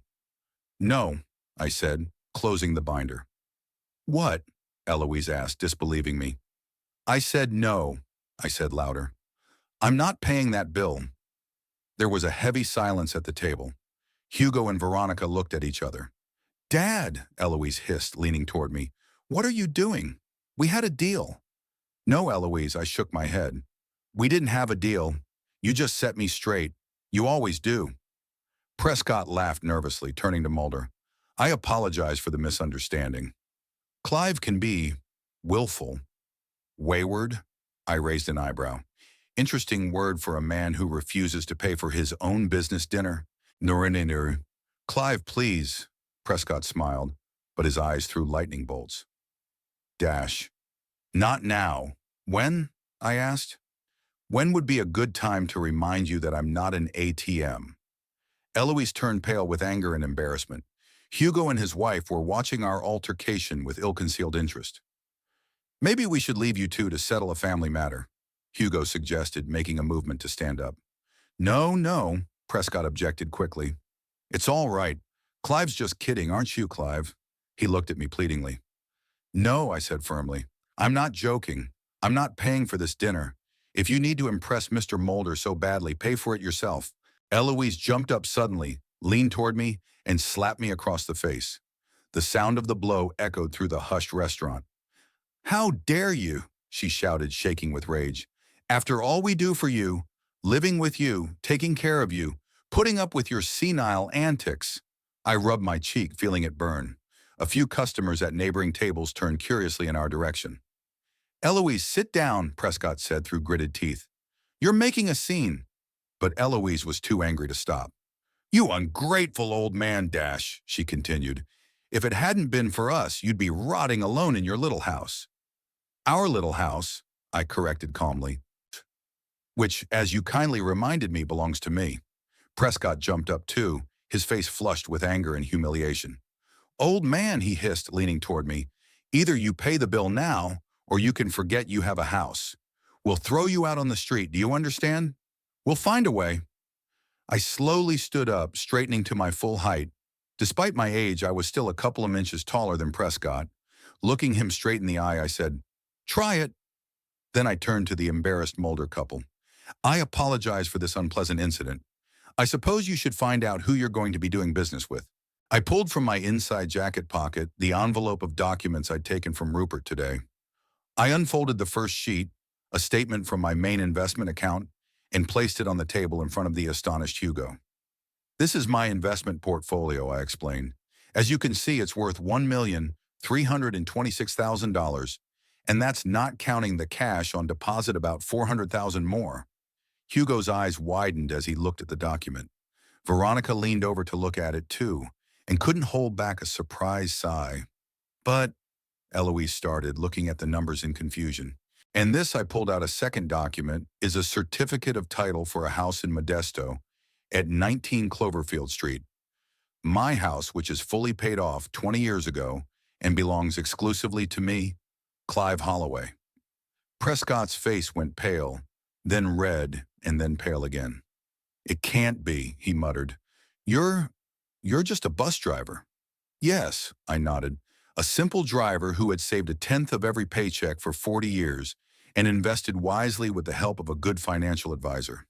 Speaker 1: No, I said, closing the binder. What? Eloise asked, disbelieving me. I said no, I said louder. I'm not paying that bill. There was a heavy silence at the table. Hugo and Veronica looked at each other. Dad, Eloise hissed, leaning toward me. What are you doing? We had a deal. No, Eloise, I shook my head. We didn't have a deal. You just set me straight. You always do. Prescott laughed nervously, turning to Mulder. I apologize for the misunderstanding. Clive can be willful. Wayward? I raised an eyebrow. Interesting word for a man who refuses to pay for his own business dinner. Nurininu. Clive, please. Prescott smiled, but his eyes threw lightning bolts. Dash. Not now. When? I asked. When would be a good time to remind you that I'm not an ATM? Eloise turned pale with anger and embarrassment. Hugo and his wife were watching our altercation with ill-concealed interest. Maybe we should leave you two to settle a family matter, Hugo suggested, making a movement to stand up. No, Prescott objected quickly. It's all right. Clive's just kidding, aren't you, Clive? He looked at me pleadingly. No, I said firmly. I'm not joking. I'm not paying for this dinner. If you need to impress Mr. Mulder so badly, pay for it yourself. Eloise jumped up suddenly, leaned toward me, and slapped me across the face. The sound of the blow echoed through the hushed restaurant. "How dare you?" she shouted, shaking with rage. "After all we do for you, living with you, taking care of you, putting up with your senile antics." I rubbed my cheek, feeling it burn. A few customers at neighboring tables turned curiously in our direction. "Eloise, sit down," Prescott said through gritted teeth. "You're making a scene." But Eloise was too angry to stop. "You ungrateful old man, Dash," she continued. "If it hadn't been for us, you'd be rotting alone in your little house." "Our little house," I corrected calmly, "which, as you kindly reminded me, belongs to me." Prescott jumped up too, his face flushed with anger and humiliation. "Old man," he hissed, leaning toward me, "either you pay the bill now, or you can forget you have a house. We'll throw you out on the street, do you understand? We'll find a way." I slowly stood up, straightening to my full height. Despite my age, I was still a couple of inches taller than Prescott. Looking him straight in the eye, I said, "Try it." Then I turned to the embarrassed Mulder couple. "I apologize for this unpleasant incident. I suppose you should find out who you're going to be doing business with." I pulled from my inside jacket pocket the envelope of documents I'd taken from Rupert today. I unfolded the first sheet, a statement from my main investment account, and placed it on the table in front of the astonished Hugo. "This is my investment portfolio," I explained. "As you can see, it's worth $1,326,000, and that's not counting the cash on deposit, about $400,000 more." Hugo's eyes widened as he looked at the document. Veronica leaned over to look at it too, and couldn't hold back a surprised sigh. "But," Eloise started, looking at the numbers in confusion. "And this," I pulled out a second document, "is a certificate of title for a house in Modesto at 19 Cloverfield Street. My house, which is fully paid off 20 years ago and belongs exclusively to me, Clive Holloway." Prescott's face went pale, then red, and then pale again. "It can't be," he muttered. You're just a bus driver." "Yes," I nodded. "A simple driver who had saved a tenth of every paycheck for 40 years and invested wisely with the help of a good financial advisor.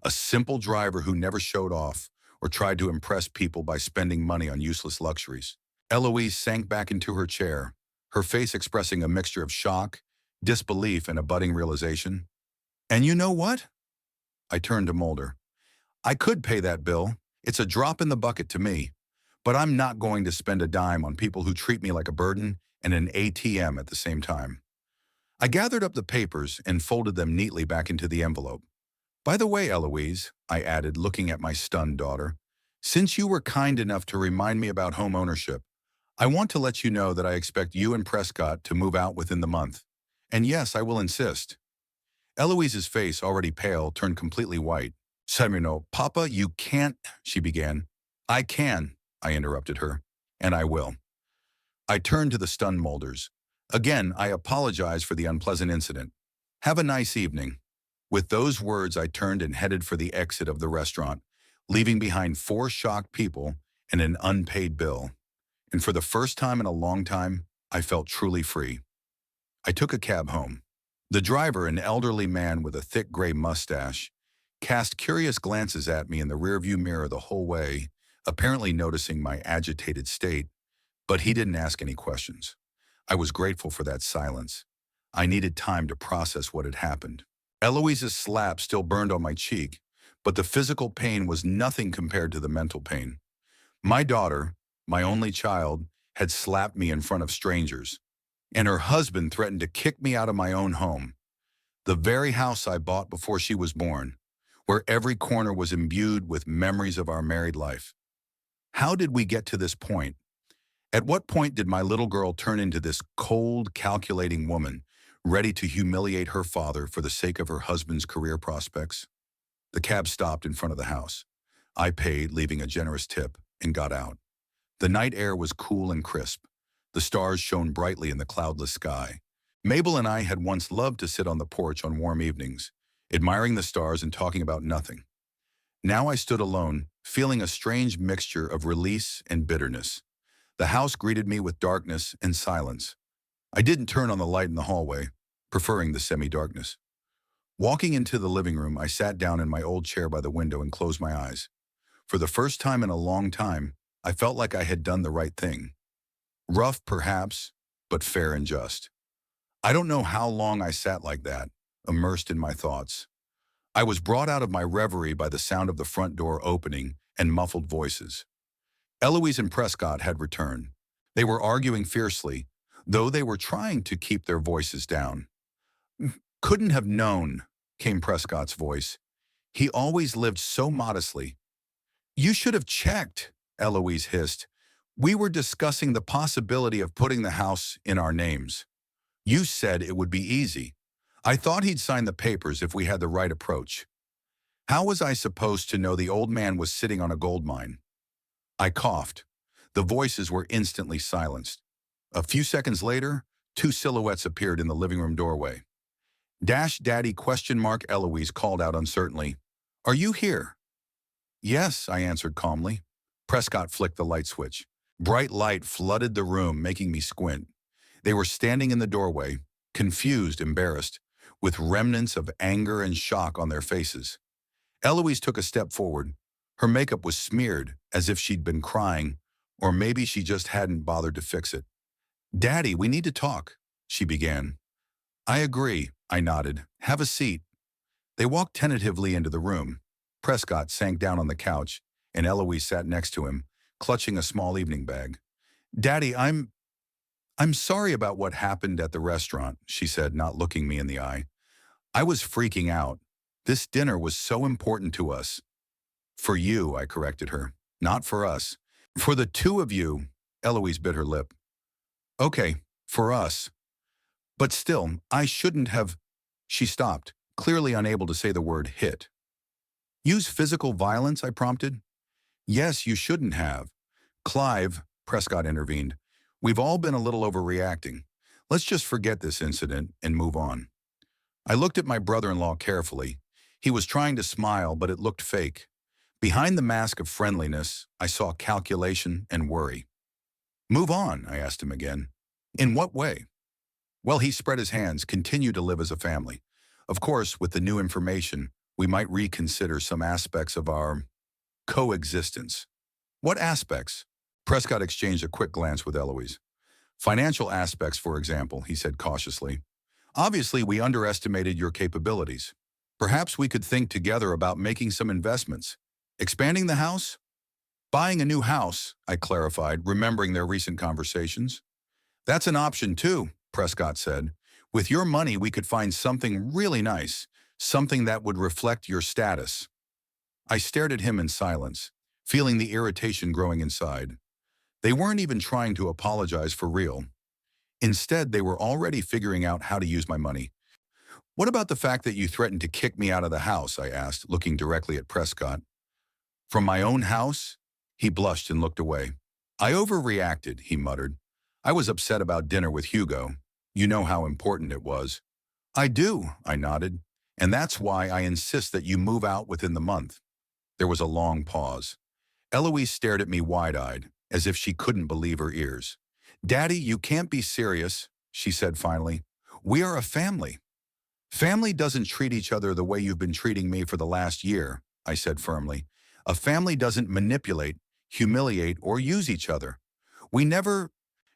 Speaker 1: A simple driver who never showed off or tried to impress people by spending money on useless luxuries." Eloise sank back into her chair, her face expressing a mixture of shock, disbelief, and a budding realization. "And you know what?" I turned to Mulder. "I could pay that bill. It's a drop in the bucket to me. But I'm not going to spend a dime on people who treat me like a burden and an ATM at the same time." I gathered up the papers and folded them neatly back into the envelope. "By the way, Eloise," I added, looking at my stunned daughter, "since you were kind enough to remind me about home ownership, I want to let you know that I expect you and Prescott to move out within the month. And yes, I will insist." Eloise's face, already pale, turned completely white. "Samuel, Papa, you can't," she began. "I can," I interrupted her, "and I will." I turned to the stunned Mulders. "Again, I apologize for the unpleasant incident. Have a nice evening." With those words, I turned and headed for the exit of the restaurant, leaving behind 4 shocked people and an unpaid bill. And for the first time in a long time, I felt truly free. I took a cab home. The driver, an elderly man with a thick gray mustache, cast curious glances at me in the rearview mirror the whole way, apparently noticing my agitated state, but he didn't ask any questions. I was grateful for that silence. I needed time to process what had happened. Eloise's slap still burned on my cheek, but the physical pain was nothing compared to the mental pain. My daughter, my only child, had slapped me in front of strangers, and her husband threatened to kick me out of my own home, the very house I bought before she was born, where every corner was imbued with memories of our married life. How did we get to this point? At what point did my little girl turn into this cold, calculating woman, ready to humiliate her father for the sake of her husband's career prospects? The cab stopped in front of the house. I paid, leaving a generous tip, and got out. The night air was cool and crisp. The stars shone brightly in the cloudless sky. Mabel and I had once loved to sit on the porch on warm evenings, admiring the stars and talking about nothing. Now I stood alone, feeling a strange mixture of release and bitterness. The house greeted me with darkness and silence. I didn't turn on the light in the hallway, preferring the semi-darkness. Walking into the living room, I sat down in my old chair by the window and closed my eyes. For the first time in a long time, I felt like I had done the right thing. Rough, perhaps, but fair and just. I don't know how long I sat like that, immersed in my thoughts. I was brought out of my reverie by the sound of the front door opening and muffled voices. Eloise and Prescott had returned. They were arguing fiercely, though they were trying to keep their voices down. Couldn't have known, came Prescott's voice. He always lived so modestly. You should have checked, Eloise hissed. We were discussing the possibility of putting the house in our names. You said it would be easy. I thought he'd sign the papers if we had the right approach. How was I supposed to know the old man was sitting on a gold mine? I coughed. The voices were instantly silenced. A few seconds later, two silhouettes appeared in the living room doorway. Dash Daddy ? Eloise called out uncertainly. Are you here? Yes, I answered calmly. Prescott flicked the light switch. Bright light flooded the room, making me squint. They were standing in the doorway, confused, embarrassed, with remnants of anger and shock on their faces. Eloise took a step forward. Her makeup was smeared, as if she'd been crying, or maybe she just hadn't bothered to fix it. Daddy, we need to talk, she began. I agree, I nodded. Have a seat. They walked tentatively into the room. Prescott sank down on the couch, and Eloise sat next to him, clutching a small evening bag. Daddy, I'm sorry about what happened at the restaurant, she said, not looking me in the eye. I was freaking out. This dinner was so important to us. For you, I corrected her. Not for us. For the two of you, Eloise bit her lip. Okay, for us. But still, I shouldn't have. She stopped, clearly unable to say the word hit. Use physical violence, I prompted. Yes, you shouldn't have. Clive, Prescott intervened. We've all been a little overreacting. Let's just forget this incident and move on. I looked at my brother-in-law carefully. He was trying to smile, but it looked fake. Behind the mask of friendliness, I saw calculation and worry. Move on, I asked him again. In what way? Well, he spread his hands, continue to live as a family. Of course, with the new information, we might reconsider some aspects of our coexistence. What aspects? Prescott exchanged a quick glance with Eloise. Financial aspects, for example, he said cautiously. Obviously, we underestimated your capabilities. Perhaps we could think together about making some investments. Expanding the house? Buying a new house, I clarified, remembering their recent conversations. That's an option too, Prescott said. With your money, we could find something really nice, something that would reflect your status. I stared at him in silence, feeling the irritation growing inside. They weren't even trying to apologize for real. Instead, they were already figuring out how to use my money. What about the fact that you threatened to kick me out of the house? I asked, looking directly at Prescott. From my own house? He blushed and looked away. I overreacted, he muttered. I was upset about dinner with Hugo. You know how important it was. I do, I nodded. And that's why I insist that you move out within the month. There was a long pause. Eloise stared at me wide-eyed, as if she couldn't believe her ears. Daddy, you can't be serious, she said finally. We are a family. Family doesn't treat each other the way you've been treating me for the last year, I said firmly. A family doesn't manipulate, humiliate, or use each other. We never.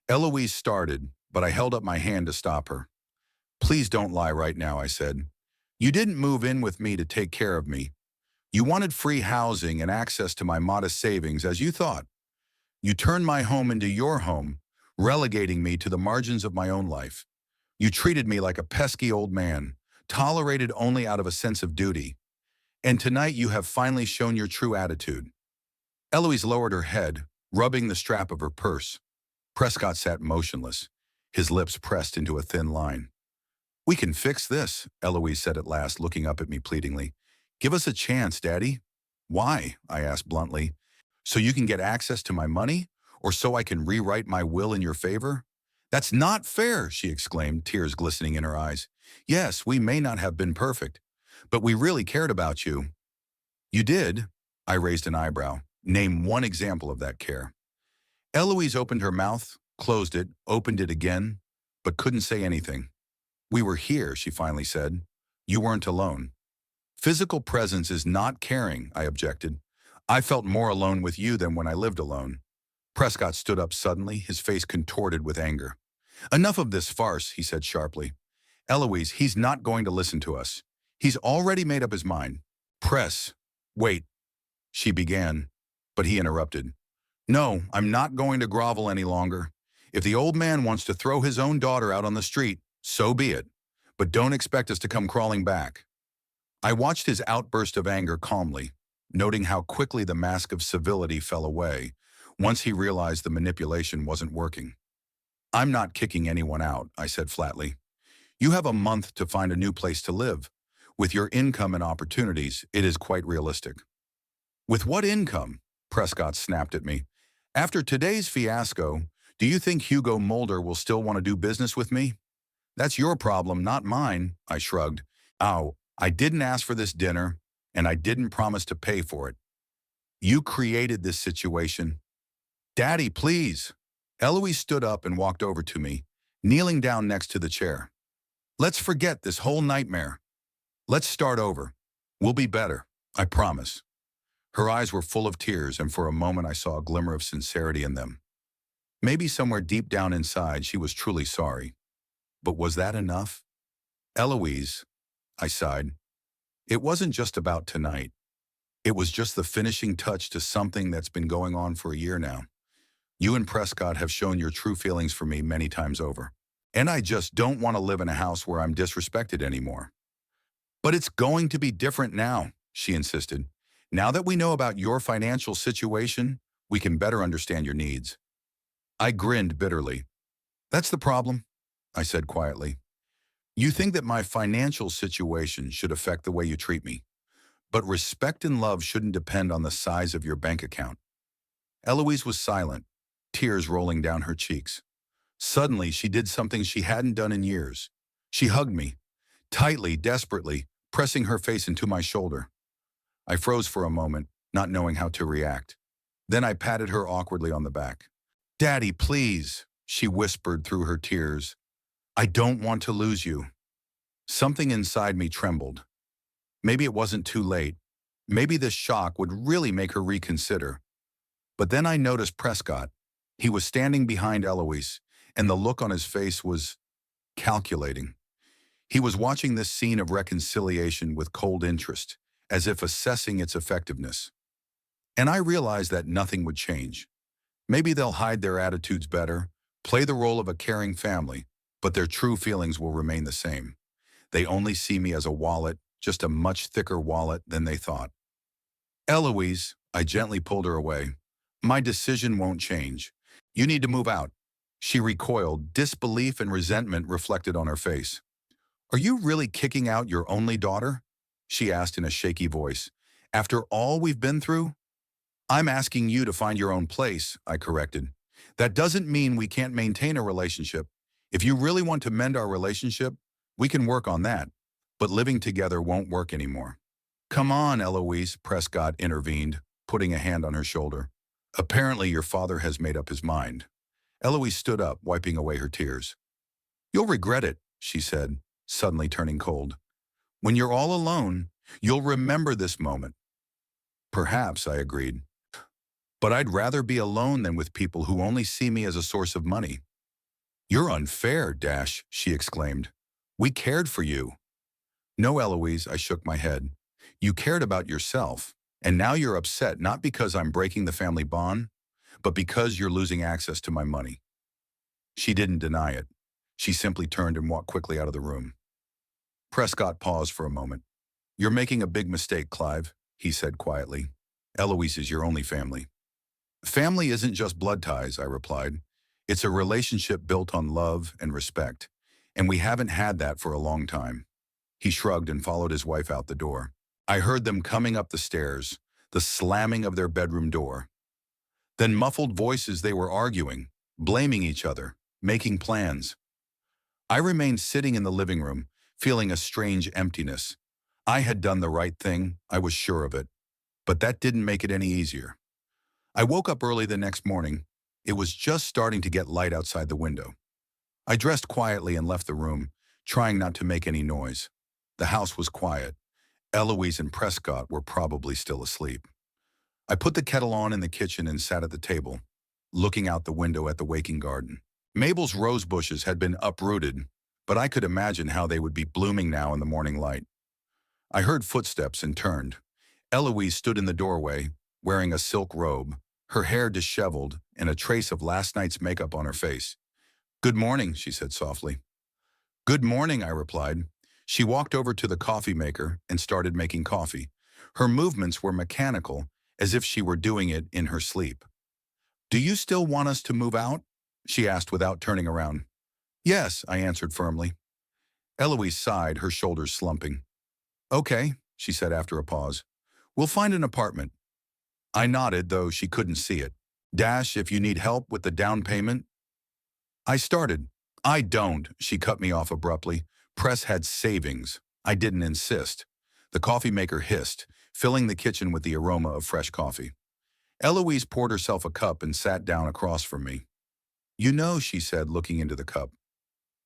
Speaker 1: Eloise started, but I held up my hand to stop her. Please don't lie right now, I said. You didn't move in with me to take care of me. You wanted free housing and access to my modest savings as you thought. You turned my home into your home, relegating me to the margins of my own life. You treated me like a pesky old man, tolerated only out of a sense of duty. And tonight you have finally shown your true attitude. Eloise lowered her head, rubbing the strap of her purse. Prescott sat motionless, his lips pressed into a thin line. We can fix this, Eloise said at last, looking up at me pleadingly. Give us a chance, Daddy. Why? I asked bluntly. So you can get access to my money? Or so I can rewrite my will in your favor? That's not fair, she exclaimed, tears glistening in her eyes. Yes, we may not have been perfect, but we really cared about you. You did? I raised an eyebrow. Name one example of that care. Eloise opened her mouth, closed it, opened it again, but couldn't say anything. We were here, she finally said. You weren't alone. Physical presence is not caring, I objected. I felt more alone with you than when I lived alone. Prescott stood up suddenly, his face contorted with anger. Enough of this farce, he said sharply. Eloise, he's not going to listen to us. He's already made up his mind. Wait, she began, but he interrupted. No, I'm not going to grovel any longer. If the old man wants to throw his own daughter out on the street, so be it. But don't expect us to come crawling back. I watched his outburst of anger calmly, noting how quickly the mask of civility fell away once he realized the manipulation wasn't working. I'm not kicking anyone out, I said flatly. You have a month to find a new place to live. With your income and opportunities, it is quite realistic. With what income? Prescott snapped at me. After today's fiasco, do you think Hugo Mulder will still want to do business with me? That's your problem, not mine, I shrugged. Oh, I didn't ask for this dinner, and I didn't promise to pay for it. You created this situation. Daddy, please. Eloise stood up and walked over to me, kneeling down next to the chair. Let's forget this whole nightmare. Let's start over. We'll be better, I promise. Her eyes were full of tears, and for a moment I saw a glimmer of sincerity in them. Maybe somewhere deep down inside she was truly sorry. But was that enough? Eloise, I sighed. It wasn't just about tonight. It was just the finishing touch to something that's been going on for a year now. You and Prescott have shown your true feelings for me many times over. And I just don't want to live in a house where I'm disrespected anymore. But it's going to be different now, she insisted. Now that we know about your financial situation, we can better understand your needs. I grinned bitterly. That's the problem, I said quietly. You think that my financial situation should affect the way you treat me. But respect and love shouldn't depend on the size of your bank account. Eloise was silent, tears rolling down her cheeks. Suddenly, she did something she hadn't done in years. She hugged me, tightly, desperately, pressing her face into my shoulder. I froze for a moment, not knowing how to react. Then I patted her awkwardly on the back. Daddy, please, she whispered through her tears. I don't want to lose you. Something inside me trembled. Maybe it wasn't too late. Maybe this shock would really make her reconsider. But then I noticed Prescott. He was standing behind Eloise, and the look on his face was calculating. He was watching this scene of reconciliation with cold interest, as if assessing its effectiveness. And I realized that nothing would change. Maybe they'll hide their attitudes better, play the role of a caring family, but their true feelings will remain the same. They only see me as a wallet, just a much thicker wallet than they thought. Eloise, I gently pulled her away. My decision won't change. You need to move out. She recoiled, disbelief and resentment reflected on her face. Are you really kicking out your only daughter? She asked in a shaky voice. After all we've been through? I'm asking you to find your own place, I corrected. That doesn't mean we can't maintain a relationship. If you really want to mend our relationship, we can work on that. But living together won't work anymore. Come on, Eloise, Prescott intervened, putting a hand on her shoulder. Apparently your father has made up his mind. Eloise stood up, wiping away her tears. You'll regret it, she said, suddenly turning cold. When you're all alone, you'll remember this moment. Perhaps, I agreed. But I'd rather be alone than with people who only see me as a source of money. You're unfair, she exclaimed. We cared for you. No, Eloise, I shook my head. You cared about yourself, and now you're upset not because I'm breaking the family bond, but because you're losing access to my money. She didn't deny it. She simply turned and walked quickly out of the room. Prescott paused for a moment. You're making a big mistake, Clive, he said quietly. Eloise is your only family. Family isn't just blood ties, I replied. It's a relationship built on love and respect, and we haven't had that for a long time. He shrugged and followed his wife out the door. I heard them coming up the stairs, the slamming of their bedroom door. Then muffled voices, they were arguing, blaming each other, making plans. I remained sitting in the living room, feeling a strange emptiness. I had done the right thing, I was sure of it. But that didn't make it any easier. I woke up early the next morning. It was just starting to get light outside the window. I dressed quietly and left the room, trying not to make any noise. The house was quiet. Eloise and Prescott were probably still asleep. I put the kettle on in the kitchen and sat at the table, looking out the window at the waking garden. Mabel's rose bushes had been uprooted, but I could imagine how they would be blooming now in the morning light. I heard footsteps and turned. Eloise stood in the doorway, wearing a silk robe, her hair disheveled and a trace of last night's makeup on her face. "Good morning," she said softly. "Good morning," I replied. She walked over to the coffee maker and started making coffee. Her movements were mechanical, as if she were doing it in her sleep. "Do you still want us to move out?" she asked without turning around. "Yes," I answered firmly. Eloise sighed, her shoulders slumping. "Okay," she said after a pause. "We'll find an apartment." I nodded, though she couldn't see it. "Dash, if you need help with the down payment." I started. "I don't," she cut me off abruptly. "Press had savings. I didn't insist." The coffee maker hissed, filling the kitchen with the aroma of fresh coffee. Eloise poured herself a cup and sat down across from me. "You know," she said, looking into the cup,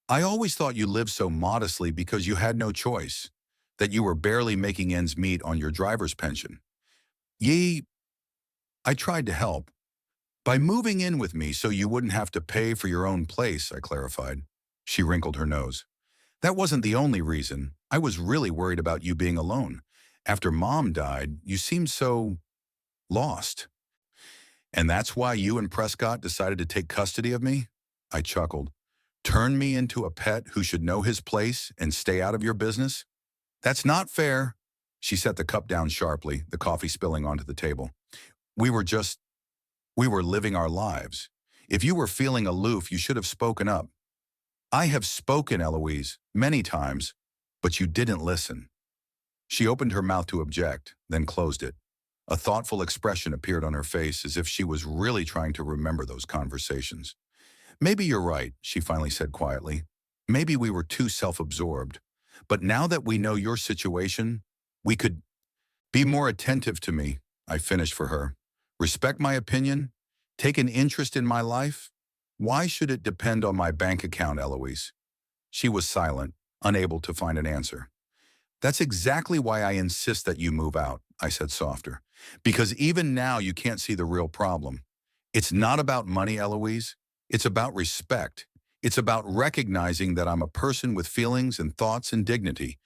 Speaker 1: "I always thought you lived so modestly because you had no choice, that you were barely making ends meet on your driver's pension. Ye, I tried to help. By moving in with me so you wouldn't have to pay for your own place," I clarified. She wrinkled her nose. "That wasn't the only reason. I was really worried about you being alone. After Mom died, you seemed so lost." "And that's why you and Prescott decided to take custody of me?" I chuckled. "Turn me into a pet who should know his place and stay out of your business? That's not fair." She set the cup down sharply, the coffee spilling onto the table. We were just, we were living our lives. If you were feeling aloof, you should have spoken up." "I have spoken, Eloise, many times, but you didn't listen." She opened her mouth to object, then closed it. A thoughtful expression appeared on her face, as if she was really trying to remember those conversations. "Maybe you're right," she finally said quietly. "Maybe we were too self-absorbed. But now that we know your situation, we could be more attentive to me," I finished for her. "Respect my opinion? Take an interest in my life? Why should it depend on my bank account, Eloise?" She was silent, unable to find an answer. "That's exactly why I insist that you move out," I said softer. "Because even now you can't see the real problem. It's not about money, Eloise. It's about respect. It's about recognizing that I'm a person with feelings and thoughts and dignity,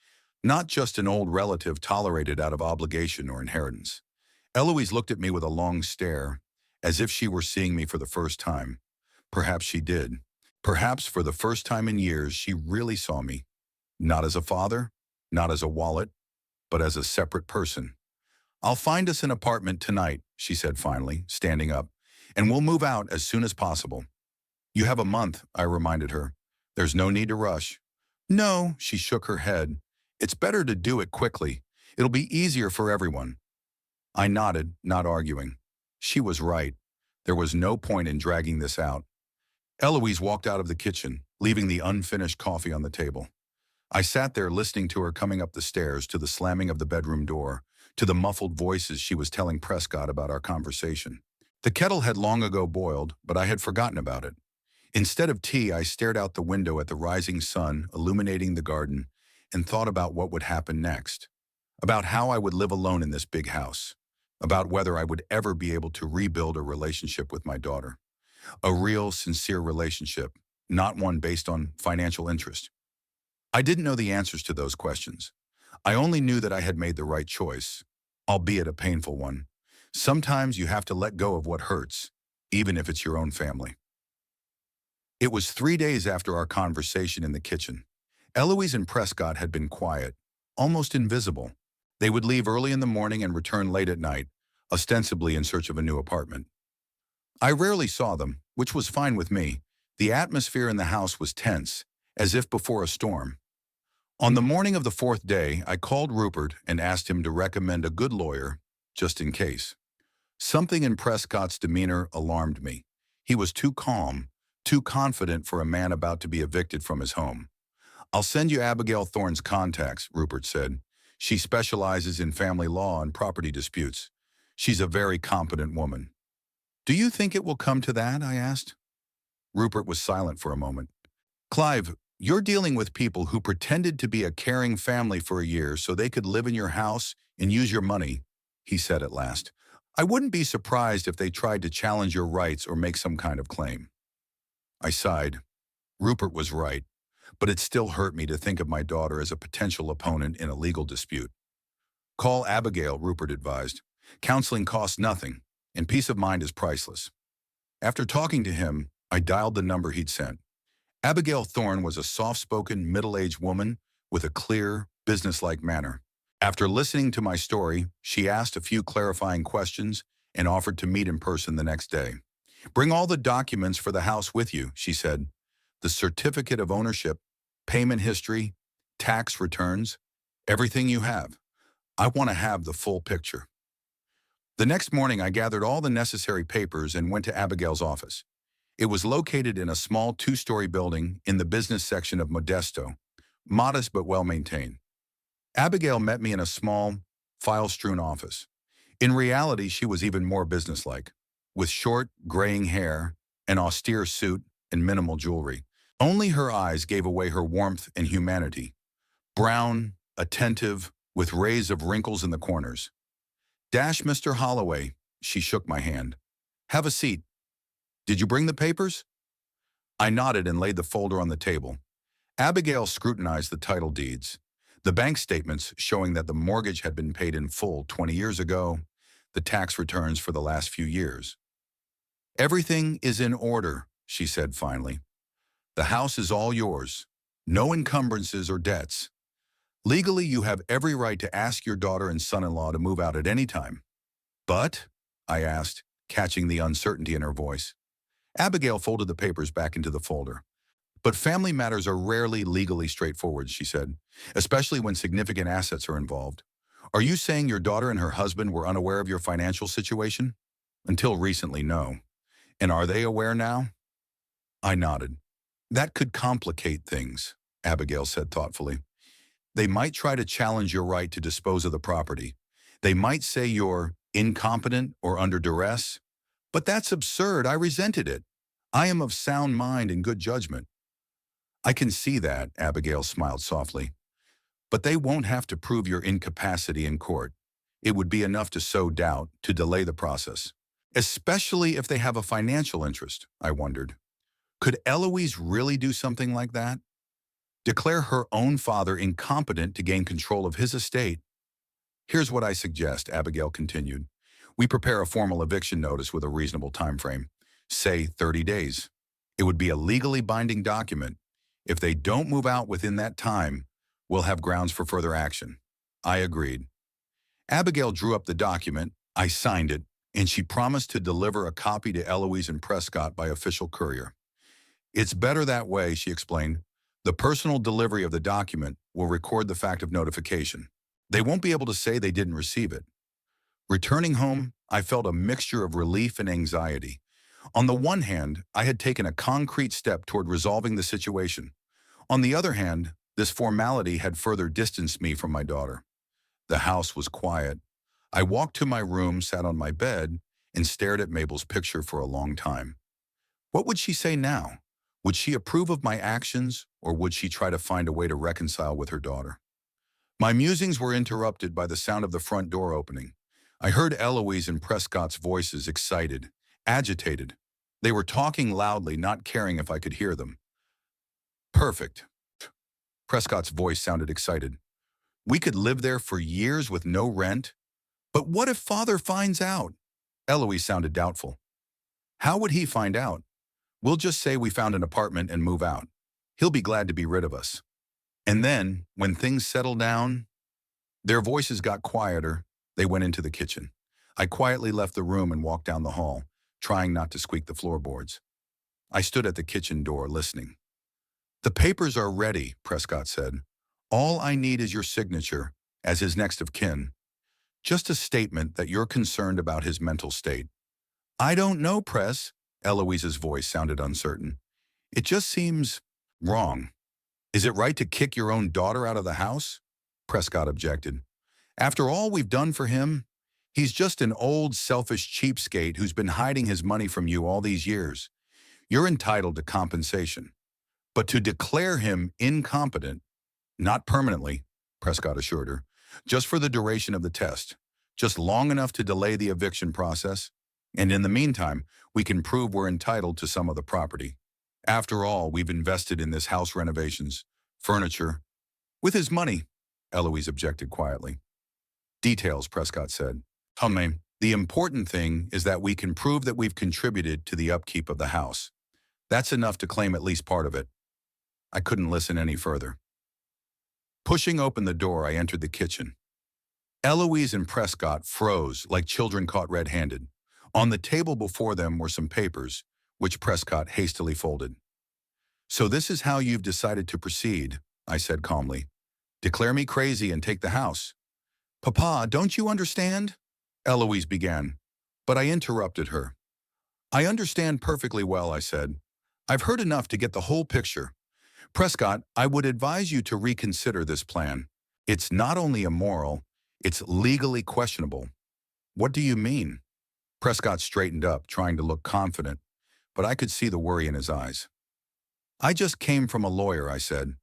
Speaker 1: not just an old relative tolerated out of obligation or inheritance." Eloise looked at me with a long stare, as if she were seeing me for the first time. Perhaps she did. Perhaps for the first time in years, she really saw me, not as a father, not as a wallet, but as a separate person. "I'll find us an apartment tonight," she said finally, standing up, "and we'll move out as soon as possible." "You have a month," I reminded her. "There's no need to rush." "No," she shook her head. "It's better to do it quickly. It'll be easier for everyone." I nodded, not arguing. She was right. There was no point in dragging this out. Eloise walked out of the kitchen, leaving the unfinished coffee on the table. I sat there listening to her coming up the stairs, to the slamming of the bedroom door, to the muffled voices she was telling Prescott about our conversation. The kettle had long ago boiled, but I had forgotten about it. Instead of tea, I stared out the window at the rising sun illuminating the garden and thought about what would happen next, about how I would live alone in this big house, about whether I would ever be able to rebuild a relationship with my daughter, a real, sincere relationship, not one based on financial interest. I didn't know the answers to those questions. I only knew that I had made the right choice, albeit a painful one. Sometimes you have to let go of what hurts, even if it's your own family. It was 3 days after our conversation in the kitchen. Eloise and Prescott had been quiet, almost invisible. They would leave early in the morning and return late at night, ostensibly in search of a new apartment. I rarely saw them, which was fine with me. The atmosphere in the house was tense, as if before a storm. On the morning of the fourth day, I called Rupert and asked him to recommend a good lawyer, just in case. Something in Prescott's demeanor alarmed me. He was too calm, too confident for a man about to be evicted from his home. "I'll send you Abigail Thorne's contacts," Rupert said. "She specializes in family law and property disputes. She's a very competent woman." "Do you think it will come to that?" I asked. Rupert was silent for a moment. "Clive, You're dealing with people who pretended to be a caring family for a year so they could live in your house and use your money, he said at last. I wouldn't be surprised if they tried to challenge your rights or make some kind of claim. I sighed. Rupert was right, but it still hurt me to think of my daughter as a potential opponent in a legal dispute. Call Abigail, Rupert advised. Counseling costs nothing, and peace of mind is priceless. After talking to him, I dialed the number he'd sent. Abigail Thorne was a soft-spoken, middle-aged woman with a clear, businesslike manner. After listening to my story, she asked a few clarifying questions and offered to meet in person the next day. Bring all the documents for the house with you, she said. The certificate of ownership, payment history, tax returns, everything you have. I want to have the full picture. The next morning, I gathered all the necessary papers and went to Abigail's office. It was located in a small two-story building in the business section of Modesto, modest but well-maintained. Abigail met me in a small, file-strewn office. In reality, she was even more businesslike, with short, graying hair, an austere suit, and minimal jewelry. Only her eyes gave away her warmth and humanity. Brown, attentive, with rays of wrinkles in the corners. Mr. Holloway, she shook my hand. Have a seat. Did you bring the papers? I nodded and laid the folder on the table. Abigail scrutinized the title deeds, the bank statements showing that the mortgage had been paid in full 20 years ago, the tax returns for the last few years. Everything is in order, she said finally. The house is all yours. No encumbrances or debts. Legally, you have every right to ask your daughter and son-in-law to move out at any time. But, I asked, catching the uncertainty in her voice. Abigail folded the papers back into the folder. But family matters are rarely legally straightforward, she said, especially when significant assets are involved. Are you saying your daughter and her husband were unaware of your financial situation? Until recently, no. And are they aware now? I nodded. That could complicate things, Abigail said thoughtfully. They might try to challenge your right to dispose of the property. They might say you're incompetent or under duress. But that's absurd. I resented it. I am of sound mind and good judgment. I can see that, Abigail smiled softly. But they won't have to prove your incapacity in court. It would be enough to sow doubt, to delay the process. Especially if they have a financial interest, I wondered. Could Eloise really do something like that? Declare her own father incompetent to gain control of his estate? Here's what I suggest, Abigail continued. We prepare a formal eviction notice with a reasonable time frame, say 30 days. It would be a legally binding document. If they don't move out within that time, we'll have grounds for further action. I agreed. Abigail drew up the document, I signed it, and she promised to deliver a copy to Eloise and Prescott by official courier. It's better that way, she explained. The personal delivery of the document will record the fact of notification. They won't be able to say they didn't receive it. Returning home, I felt a mixture of relief and anxiety. On the one hand, I had taken a concrete step toward resolving the situation. On the other hand, this formality had further distanced me from my daughter. The house was quiet. I walked to my room, sat on my bed, and stared at Mabel's picture for a long time. What would she say now? Would she approve of my actions, or would she try to find a way to reconcile with her daughter? My musings were interrupted by the sound of the front door opening. I heard Eloise and Prescott's voices, excited, agitated. They were talking loudly, not caring if I could hear them. Perfect. Prescott's voice sounded excited. We could live there for years with no rent. But what if Father finds out? Eloise sounded doubtful. How would he find out? We'll just say we found an apartment and move out. He'll be glad to be rid of us. And then, when things settle down, their voices got quieter. They went into the kitchen. I quietly left the room and walked down the hall, trying not to squeak the floorboards. I stood at the kitchen door, listening. The papers are ready, Prescott said. All I need is your signature, as his next of kin. Just a statement that you're concerned about his mental state. I don't know, Pres. Eloise's voice sounded uncertain. It just seems wrong. Is it right to kick your own daughter out of the house? Prescott objected. After all we've done for him, he's just an old, selfish cheapskate who's been hiding his money from you all these years. You're entitled to compensation. but to declare him incompetent, not permanently, Prescott assured her, just for the duration of the test, just long enough to delay the eviction process, and in the meantime, we can prove we're entitled to some of the property. After all, we've invested in this house renovations, furniture. With his money, Eloise objected quietly. Details, Prescott said. Humme, the important thing is that we can prove that we've contributed to the upkeep of the house. That's enough to claim at least part of it. I couldn't listen any further. Pushing open the door, I entered the kitchen. Eloise and Prescott froze like children caught red-handed. On the table before them were some papers, which Prescott hastily folded. So this is how you've decided to proceed, I said calmly. Declare me crazy and take the house. Papa, don't you understand? Eloise began, but I interrupted her. I understand perfectly well, I said. I've heard enough to get the whole picture. Prescott, I would advise you to reconsider this plan. It's not only immoral, it's legally questionable. What do you mean? Prescott straightened up, trying to look confident, but I could see the worry in his eyes. I just came from a lawyer, I said.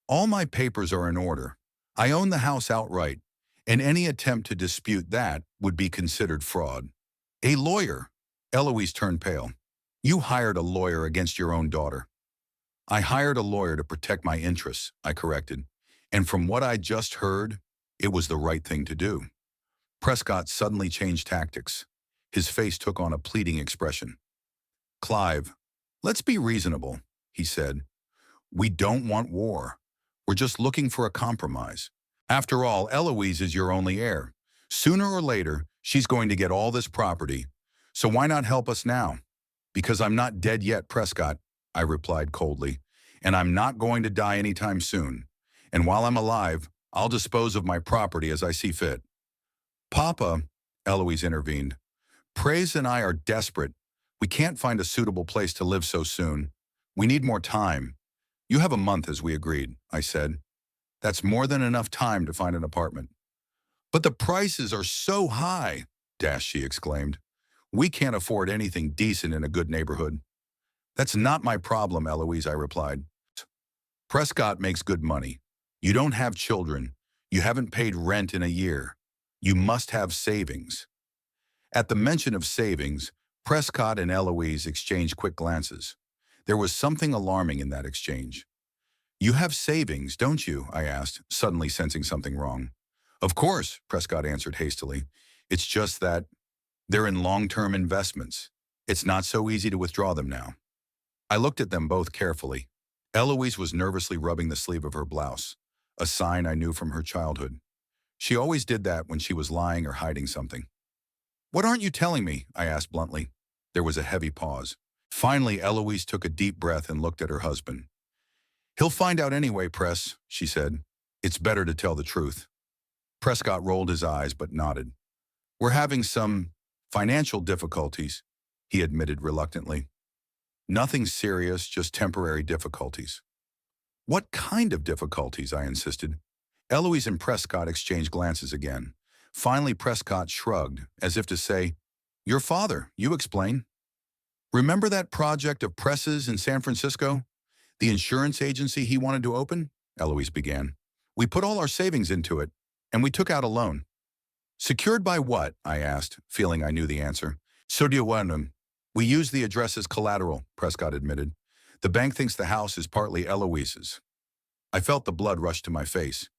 Speaker 1: All my papers are in order. I own the house outright, and any attempt to dispute that would be considered fraud. A lawyer? Eloise turned pale. You hired a lawyer against your own daughter. I hired a lawyer to protect my interests, I corrected, and from what I just heard, it was the right thing to do. Prescott suddenly changed tactics. His face took on a pleading expression. Clive, let's be reasonable, he said. We don't want war. We're just looking for a compromise. After all, Eloise is your only heir. Sooner or later, she's going to get all this property. So why not help us now? Because I'm not dead yet, Prescott, I replied coldly, and I'm not going to die anytime soon. And while I'm alive, I'll dispose of my property as I see fit. Papa, Eloise intervened, Praise and I are desperate. We can't find a suitable place to live so soon. We need more time. You have a month as we agreed, I said. That's more than enough time to find an apartment. But the prices are so high, she exclaimed. We can't afford anything decent in a good neighborhood. That's not my problem, Eloise, I replied. Prescott makes good money. You don't have children. You haven't paid rent in a year. You must have savings. At the mention of savings, Prescott and Eloise exchanged quick glances. There was something alarming in that exchange. You have savings, don't you? I asked, suddenly sensing something wrong. Of course, Prescott answered hastily. It's just that they're in long-term investments. It's not so easy to withdraw them now. I looked at them both carefully. Eloise was nervously rubbing the sleeve of her blouse, a sign I knew from her childhood. She always did that when she was lying or hiding something. What aren't you telling me? I asked bluntly. There was a heavy pause. Finally, Eloise took a deep breath and looked at her husband. He'll find out anyway, Press, she said. It's better to tell the truth. Prescott rolled his eyes but nodded. We're having some financial difficulties, he admitted reluctantly. Nothing serious, just temporary difficulties. What kind of difficulties? I insisted. Eloise and Prescott exchanged glances again. Finally, Prescott shrugged, as if to say, Your father, you explain. Remember that project of Press's in San Francisco? The insurance agency he wanted to open? Eloise began. We put all our savings into it, and we took out a loan. Secured by what? I asked, feeling I knew the answer. Sodiawanum. We used the address as collateral, Prescott admitted. The bank thinks the house is partly Eloise's. I felt the blood rush to my face.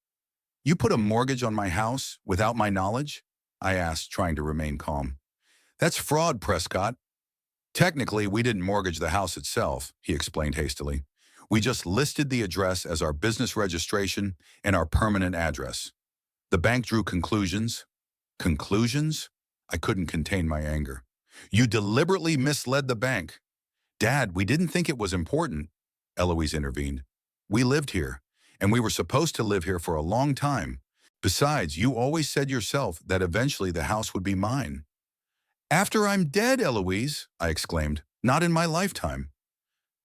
Speaker 1: You put a mortgage on my house without my knowledge? I asked, trying to remain calm. That's fraud, Prescott. Technically, we didn't mortgage the house itself, he explained hastily. We just listed the address as our business registration and our permanent address. The bank drew conclusions. Conclusions? I couldn't contain my anger. You deliberately misled the bank. Dad, we didn't think it was important, Eloise intervened. We lived here, and we were supposed to live here for a long time. Besides, you always said yourself that eventually the house would be mine. After I'm dead, Eloise, I exclaimed. Not in my lifetime.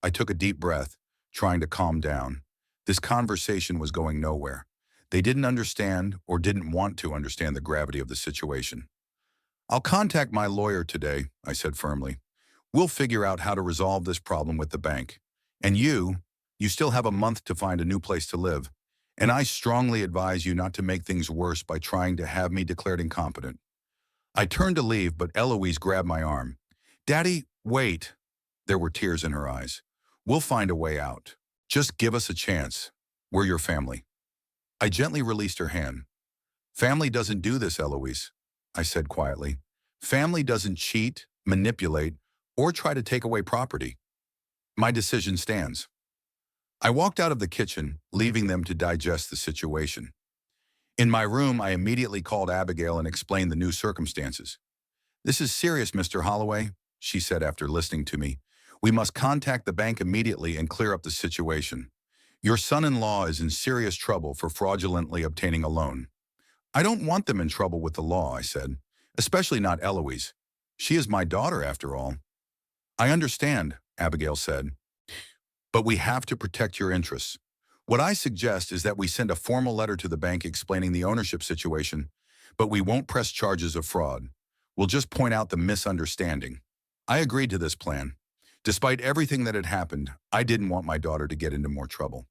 Speaker 1: I took a deep breath, trying to calm down. This conversation was going nowhere. They didn't understand or didn't want to understand the gravity of the situation. I'll contact my lawyer today, I said firmly. We'll figure out how to resolve this problem with the bank. And you You still have a month to find a new place to live, and I strongly advise you not to make things worse by trying to have me declared incompetent. I turned to leave, but Eloise grabbed my arm. Daddy, wait. There were tears in her eyes. We'll find a way out. Just give us a chance. We're your family. I gently released her hand. Family doesn't do this, Eloise, I said quietly. Family doesn't cheat, manipulate, or try to take away property. My decision stands. I walked out of the kitchen, leaving them to digest the situation. In my room, I immediately called Abigail and explained the new circumstances. This is serious, Mr. Holloway, she said after listening to me. We must contact the bank immediately and clear up the situation. Your son-in-law is in serious trouble for fraudulently obtaining a loan. I don't want them in trouble with the law, I said, especially not Eloise. She is my daughter, after all. I understand, Abigail said, but we have to protect your interests. What I suggest is that we send a formal letter to the bank explaining the ownership situation, but we won't press charges of fraud. We'll just point out the misunderstanding. I agreed to this plan. Despite everything that had happened, I didn't want my daughter to get into more trouble.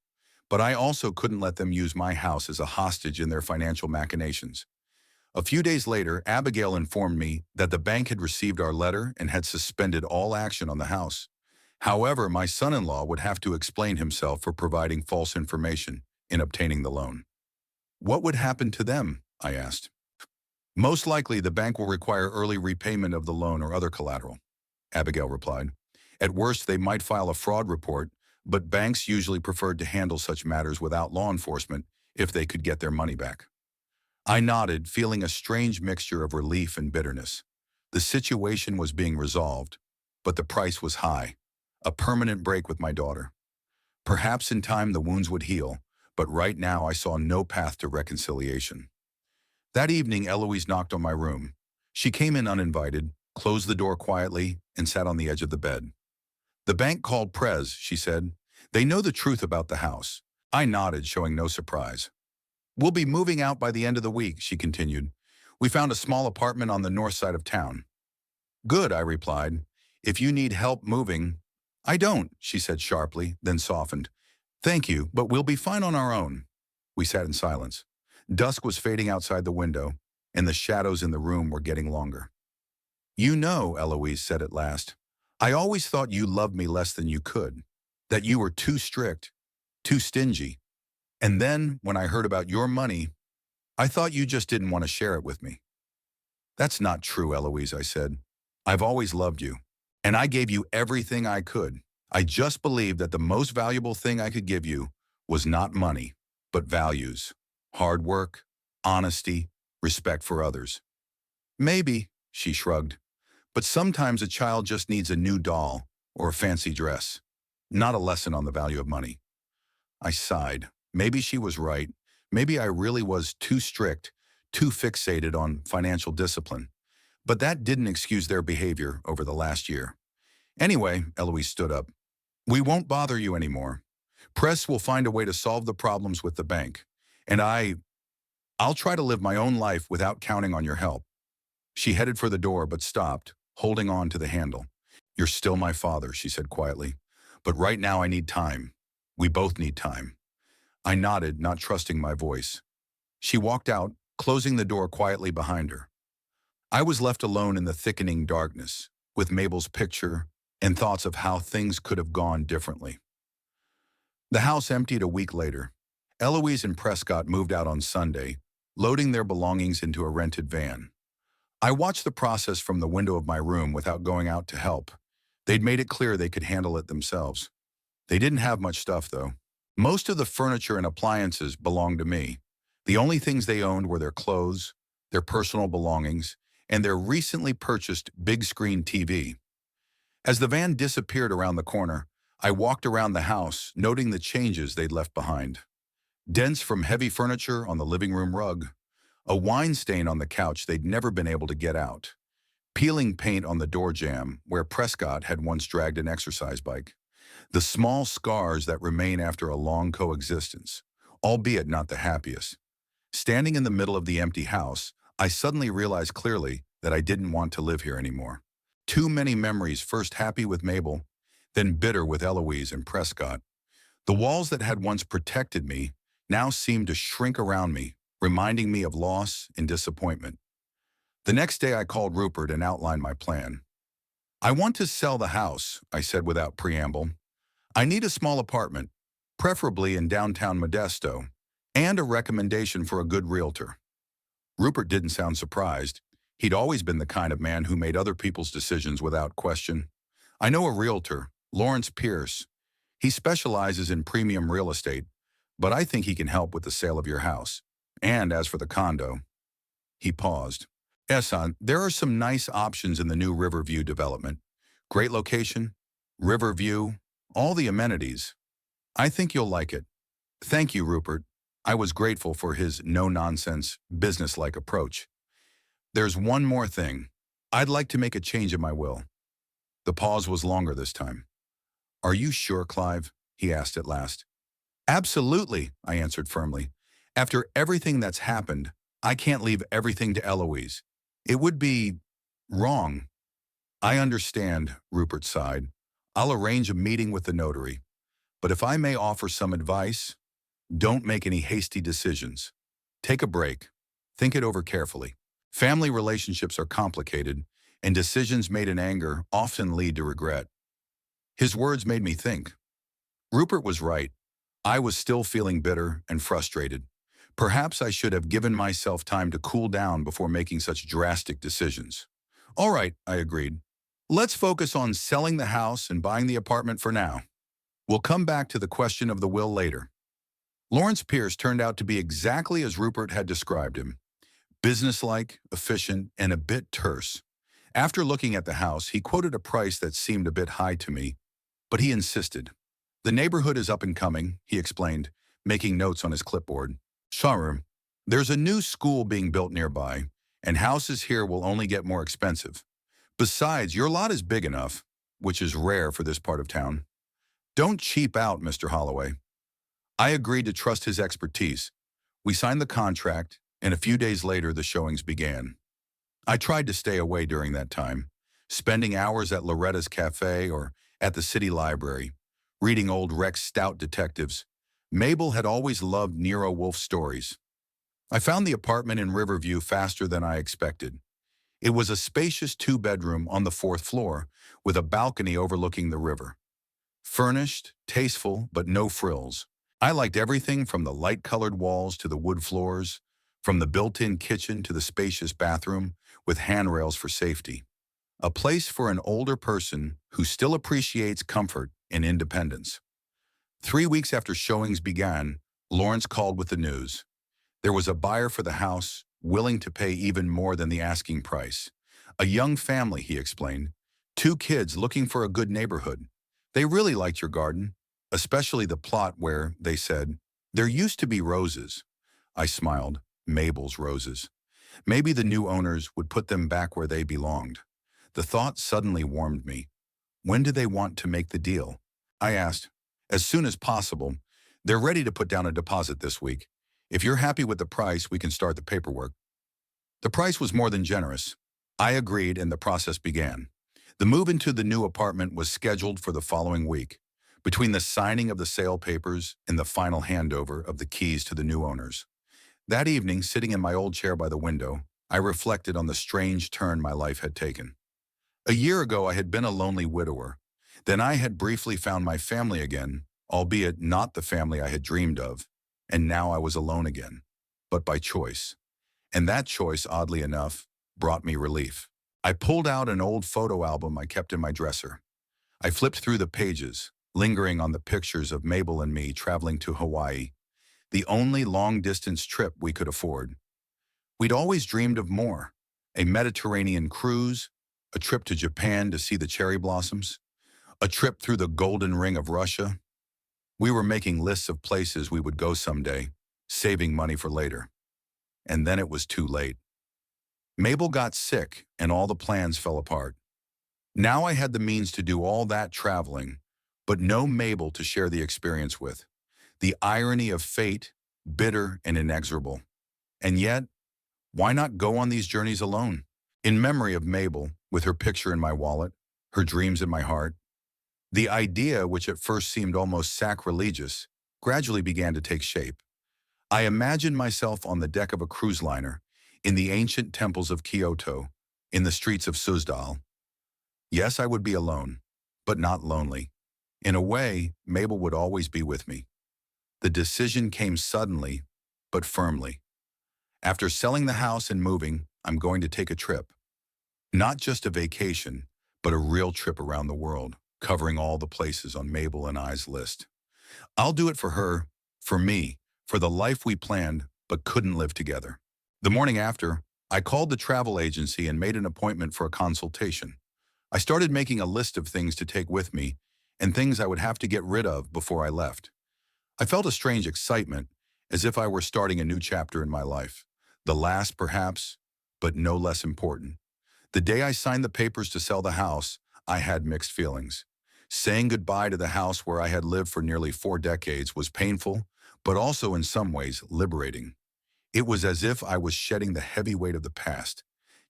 Speaker 1: But I also couldn't let them use my house as a hostage in their financial machinations. A few days later, Abigail informed me that the bank had received our letter and had suspended all action on the house. However, my son-in-law would have to explain himself for providing false information in obtaining the loan. What would happen to them? I asked. Most likely, the bank will require early repayment of the loan or other collateral, Abigail replied. At worst, they might file a fraud report, but banks usually preferred to handle such matters without law enforcement if they could get their money back. I nodded, feeling a strange mixture of relief and bitterness. The situation was being resolved, but the price was high. A permanent break with my daughter. Perhaps in time the wounds would heal, but right now I saw no path to reconciliation. That evening, Eloise knocked on my room. She came in uninvited, closed the door quietly, and sat on the edge of the bed. The bank called Prez, she said. They know the truth about the house. I nodded, showing no surprise. We'll be moving out by the end of the week, she continued. We found a small apartment on the north side of town. Good, I replied. If you need help moving... I don't, she said sharply, then softened. Thank you, but we'll be fine on our own. We sat in silence. Dusk was fading outside the window, and the shadows in the room were getting longer. You know, Eloise said at last, I always thought you loved me less than you could, that you were too strict, too stingy. And then, when I heard about your money, I thought you just didn't want to share it with me. That's not true, Eloise, I said. I've always loved you, and I gave you everything I could. I just believed that the most valuable thing I could give you was not money, but values, hard work, honesty, respect for others. Maybe, she shrugged, but sometimes a child just needs a new doll or a fancy dress, not a lesson on the value of money. I sighed. Maybe she was right. Maybe I really was too strict, too fixated on financial discipline. But that didn't excuse their behavior over the last year. Anyway, Eloise stood up. We won't bother you anymore. Press will find a way to solve the problems with the bank. And I'll try to live my own life without counting on your help. She headed for the door but stopped, holding on to the handle. You're still my father, she said quietly. But right now I need time. We both need time. I nodded, not trusting my voice. She walked out, closing the door quietly behind her. I was left alone in the thickening darkness, with Mabel's picture and thoughts of how things could have gone differently. The house emptied a week later. Eloise and Prescott moved out on Sunday, loading their belongings into a rented van. I watched the process from the window of my room without going out to help. They'd made it clear they could handle it themselves. They didn't have much stuff, though. Most of the furniture and appliances belonged to me. The only things they owned were their clothes, their personal belongings, and their recently purchased big-screen TV. As the van disappeared around the corner, I walked around the house, noting the changes they'd left behind. Dents from heavy furniture on the living room rug, a wine stain on the couch they'd never been able to get out, peeling paint on the door jamb where Prescott had once dragged an exercise bike, the small scars that remain after a long coexistence, albeit not the happiest. Standing in the middle of the empty house, I suddenly realized clearly that I didn't want to live here anymore. Too many memories, first happy with Mabel, then bitter with Eloise and Prescott. The walls that had once protected me now seemed to shrink around me, reminding me of loss and disappointment. The next day I called Rupert and outlined my plan. I want to sell the house, I said without preamble. I need a small apartment, preferably in downtown Modesto, and a recommendation for a good realtor. Rupert didn't sound surprised. He'd always been the kind of man who made other people's decisions without question. I know a realtor, Lawrence Pierce. He specializes in premium real estate, but I think he can help with the sale of your house. And as for the condo, he paused. Ehsan, there are some nice options in the new Riverview development. Great location, Riverview, all the amenities. I think you'll like it. Thank you, Rupert. I was grateful for his no-nonsense, business-like approach. There's one more thing. I'd like to make a change in my will. The pause was longer this time. Are you sure, Clive? He asked at last. Absolutely, I answered firmly. After everything that's happened, I can't leave everything to Eloise. It would be wrong. I understand, Rupert sighed. I'll arrange a meeting with the notary. But if I may offer some advice, don't make any hasty decisions. Take a break. Think it over carefully. Family relationships are complicated, and decisions made in anger often lead to regret. His words made me think. Rupert was right. I was still feeling bitter and frustrated. Perhaps I should have given myself time to cool down before making such drastic decisions. All right, I agreed. Let's focus on selling the house and buying the apartment for now. We'll come back to the question of the will later. Lawrence Pierce turned out to be exactly as Rupert had described him. Businesslike, efficient, and a bit terse. After looking at the house, he quoted a price that seemed a bit high to me, but he insisted. The neighborhood is up and coming, he explained, making notes on his clipboard. Sharum, there's a new school being built nearby, and houses here will only get more expensive. Besides, your lot is big enough, which is rare for this part of town. Don't cheap out, Mr. Holloway. I agreed to trust his expertise. We signed the contract, and a few days later the showings began. I tried to stay away during that time, spending hours at Loretta's Cafe or at the city library, reading old Rex Stout detectives. Mabel had always loved Nero Wolfe stories. I found the apartment in Riverview faster than I expected. It was a spacious two-bedroom on the 4th floor with a balcony overlooking the river. Furnished, tasteful, but no frills. I liked everything from the light-colored walls to the wood floors, from the built-in kitchen to the spacious bathroom with handrails for safety. A place for an older person who still appreciates comfort and independence. 3 weeks after showings began, Lawrence called with the news. There was a buyer for the house, willing to pay even more than the asking price. A young family, he explained. 2 kids looking for a good neighborhood. They really liked your garden, especially the plot where, they said, there used to be roses. I smiled. Mabel's roses. Maybe the new owners would put them back where they belonged. The thought suddenly warmed me. When do they want to make the deal? I asked. As soon as possible. They're ready to put down a deposit this week. If you're happy with the price, we can start the paperwork. The price was more than generous. I agreed and the process began. The move into the new apartment was scheduled for the following week, between the signing of the sale papers and the final handover of the keys to the new owners. That evening, sitting in my old chair by the window, I reflected on the strange turn my life had taken. A year ago, I had been a lonely widower. Then I had briefly found my family again, albeit not the family I had dreamed of, and now I was alone again, but by choice. And that choice, oddly enough, brought me relief. I pulled out an old photo album I kept in my dresser. I flipped through the pages, lingering on the pictures of Mabel and me traveling to Hawaii, the only long-distance trip we could afford. We'd always dreamed of more, a Mediterranean cruise, a trip to Japan to see the cherry blossoms, a trip through the golden ring of Russia. We were making lists of places we would go someday, saving money for later. And then it was too late. Mabel got sick and all the plans fell apart. Now I had the means to do all that traveling, but no Mabel to share the experience with. The irony of fate, bitter and inexorable. And yet, why not go on these journeys alone? In memory of Mabel, with her picture in my wallet, her dreams in my heart. The idea, which at first seemed almost sacrilegious, gradually began to take shape. I imagined myself on the deck of a cruise liner, in the ancient temples of Kyoto, in the streets of Suzdal. Yes, I would be alone, but not lonely. In a way, Mabel would always be with me. The decision came suddenly, but firmly. After selling the house and moving, I'm going to take a trip. Not just a vacation, but a real trip around the world, covering all the places on Mabel and I's list. I'll do it for her, for me, for the life we planned but couldn't live together. The morning after, I called the travel agency and made an appointment for a consultation. I started making a list of things to take with me and things I would have to get rid of before I left. I felt a strange excitement, as if I were starting a new chapter in my life. The last, perhaps, but no less important. The day I signed the papers to sell the house, I had mixed feelings. Saying goodbye to the house where I had lived for nearly 4 decades was painful, but also in some ways liberating. It was as if I was shedding the heavy weight of the past,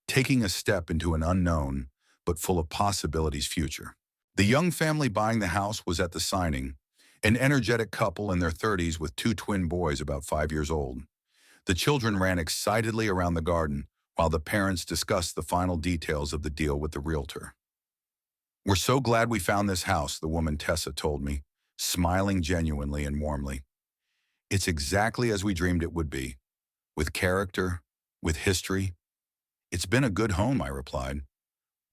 Speaker 1: taking a step into an unknown, but full of possibilities future. The young family buying the house was at the signing, an energetic couple in their 30s with 2 twin boys about 5 years old. The children ran excitedly around the garden while the parents discussed the final details of the deal with the realtor. "We're so glad we found this house," the woman Tessa told me, smiling genuinely and warmly. "It's exactly as we dreamed it would be, with character, with history. It's been a good home," I replied.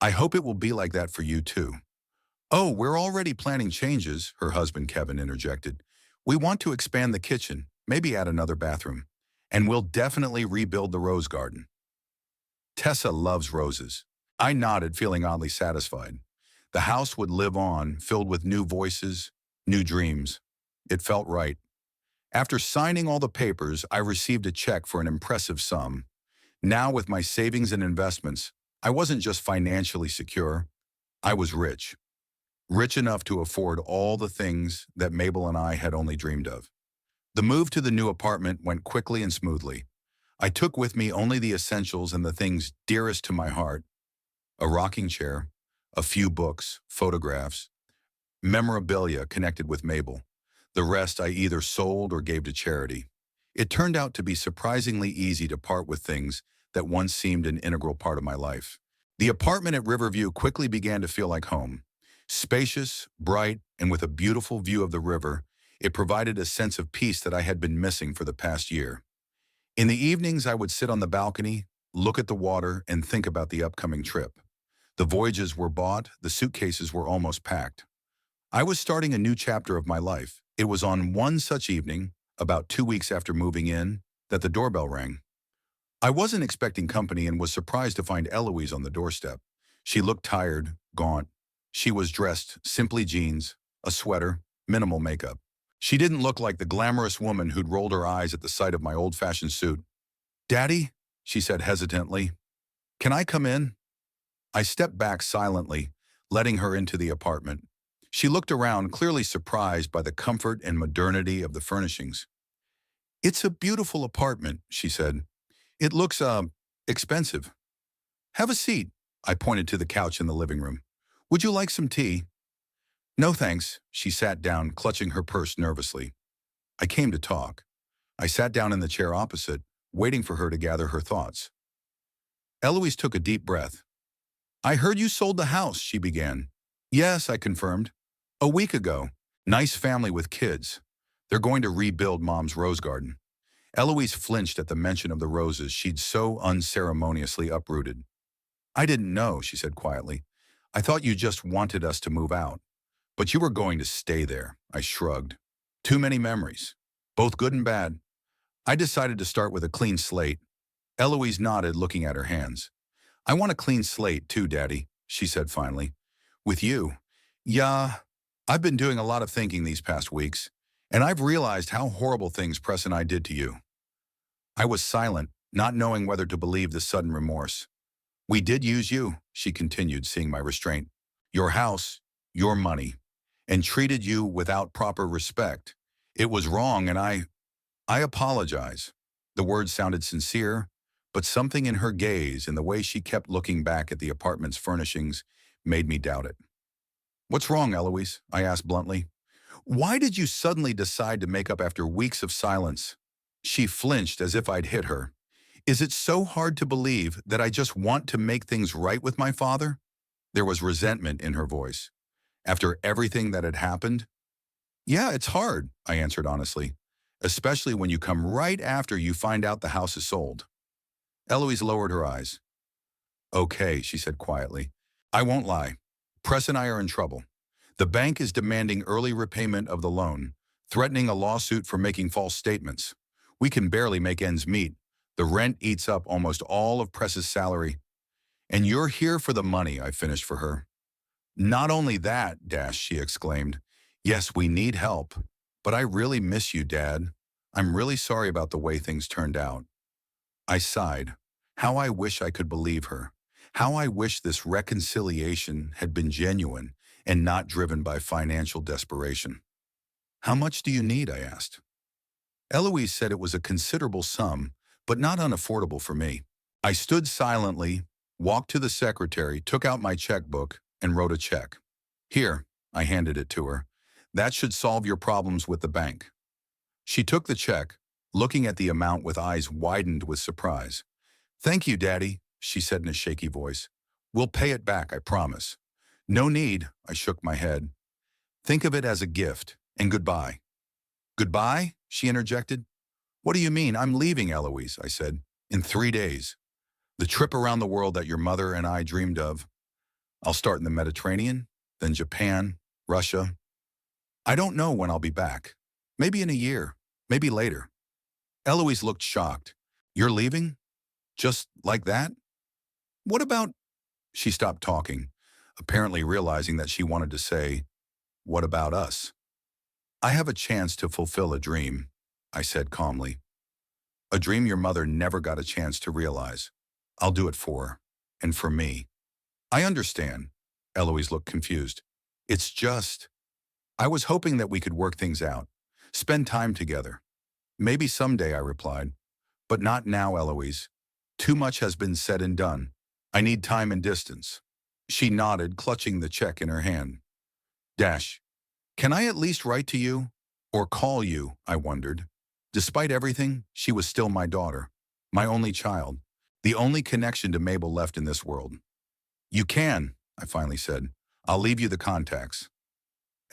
Speaker 1: "I hope it will be like that for you too." "Oh, we're already planning changes," her husband Kevin interjected. "We want to expand the kitchen, maybe add another bathroom, and we'll definitely rebuild the rose garden." Tessa loves roses. I nodded, feeling oddly satisfied. The house would live on, filled with new voices, new dreams. It felt right. After signing all the papers, I received a check for an impressive sum. Now, with my savings and investments, I wasn't just financially secure, I was rich. Rich enough to afford all the things that Mabel and I had only dreamed of. The move to the new apartment went quickly and smoothly. I took with me only the essentials and the things dearest to my heart: a rocking chair, a few books, photographs, memorabilia connected with Mabel. The rest I either sold or gave to charity. It turned out to be surprisingly easy to part with things that once seemed an integral part of my life. The apartment at Riverview quickly began to feel like home. Spacious, bright, and with a beautiful view of the river, it provided a sense of peace that I had been missing for the past year. In the evenings, I would sit on the balcony, look at the water, and think about the upcoming trip. The voyages were bought, the suitcases were almost packed. I was starting a new chapter of my life. It was on one such evening, about 2 weeks after moving in, that the doorbell rang. I wasn't expecting company and was surprised to find Eloise on the doorstep. She looked tired, gaunt. She was dressed simply jeans, a sweater, minimal makeup. She didn't look like the glamorous woman who'd rolled her eyes at the sight of my old-fashioned suit. "Daddy," she said hesitantly, "can I come in?" I stepped back silently, letting her into the apartment. She looked around, clearly surprised by the comfort and modernity of the furnishings. "It's a beautiful apartment," she said. "It looks, expensive." "Have a seat." I pointed to the couch in the living room. "Would you like some tea?" "No, thanks." She sat down, clutching her purse nervously. I came to talk. I sat down in the chair opposite, waiting for her to gather her thoughts. Eloise took a deep breath. "I heard you sold the house," she began. "Yes," I confirmed. "A week ago. Nice family with kids. They're going to rebuild Mom's rose garden." Eloise flinched at the mention of the roses she'd so unceremoniously uprooted. "I didn't know," she said quietly. "I thought you just wanted us to move out. But you were going to stay there." I shrugged. "Too many memories, both good and bad. I decided to start with a clean slate." Eloise nodded, looking at her hands. "I want a clean slate too, Daddy," she said finally. "With you." "Yeah, I've been doing a lot of thinking these past weeks, and I've realized how horrible things Press and I did to you." I was silent, not knowing whether to believe the sudden remorse. "We did use you," she continued, seeing my restraint. "Your house, your money, and treated you without proper respect. It was wrong, and I apologize." The words sounded sincere, but something in her gaze and the way she kept looking back at the apartment's furnishings made me doubt it. What's wrong, Eloise? I asked bluntly. Why did you suddenly decide to make up after weeks of silence? She flinched as if I'd hit her. Is it so hard to believe that I just want to make things right with my father? There was resentment in her voice. After everything that had happened? Yeah, it's hard, I answered honestly, especially when you come right after you find out the house is sold. Eloise lowered her eyes. Okay, she said quietly. I won't lie. Press and I are in trouble. The bank is demanding early repayment of the loan, threatening a lawsuit for making false statements. We can barely make ends meet. The rent eats up almost all of Press's salary. And you're here for the money, I finished for her. Not only that, she exclaimed. Yes, we need help. But I really miss you, Dad. I'm really sorry about the way things turned out. I sighed. How I wish I could believe her. How I wish this reconciliation had been genuine and not driven by financial desperation. How much do you need? I asked. Eloise said it was a considerable sum, but not unaffordable for me. I stood silently, walked to the secretary, took out my checkbook, and wrote a check. Here, I handed it to her. That should solve your problems with the bank. She took the check, looking at the amount with eyes widened with surprise. Thank you, Daddy, she said in a shaky voice. We'll pay it back, I promise. No need, I shook my head. Think of it as a gift, and goodbye. Goodbye? She interjected. What do you mean? I'm leaving, Eloise, I said, in 3 days. The trip around the world that your mother and I dreamed of. I'll start in the Mediterranean, then Japan, Russia. I don't know when I'll be back. Maybe in a year, maybe later. Eloise looked shocked. You're leaving? Just like that? What about... She stopped talking, apparently realizing that she wanted to say, what about us? I have a chance to fulfill a dream, I said calmly. A dream your mother never got a chance to realize. I'll do it for her, and for me. I understand. Eloise looked confused. It's just... I was hoping that we could work things out, spend time together. Maybe someday, I replied. But not now, Eloise. Too much has been said and done. I need time and distance. She nodded, clutching the check in her hand. Can I at least write to you? Or call you, I wondered. Despite everything, she was still my daughter, my only child, the only connection to Mabel left in this world. You can, I finally said. I'll leave you the contacts.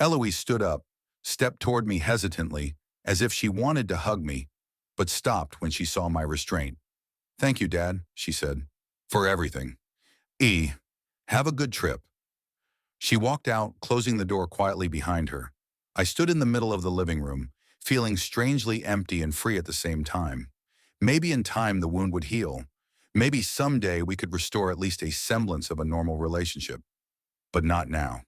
Speaker 1: Eloise stood up, stepped toward me hesitantly, as if she wanted to hug me, but stopped when she saw my restraint. Thank you, Dad, she said, for everything. Have a good trip. She walked out, closing the door quietly behind her. I stood in the middle of the living room, feeling strangely empty and free at the same time. Maybe in time the wound would heal. Maybe someday we could restore at least a semblance of a normal relationship. But not now.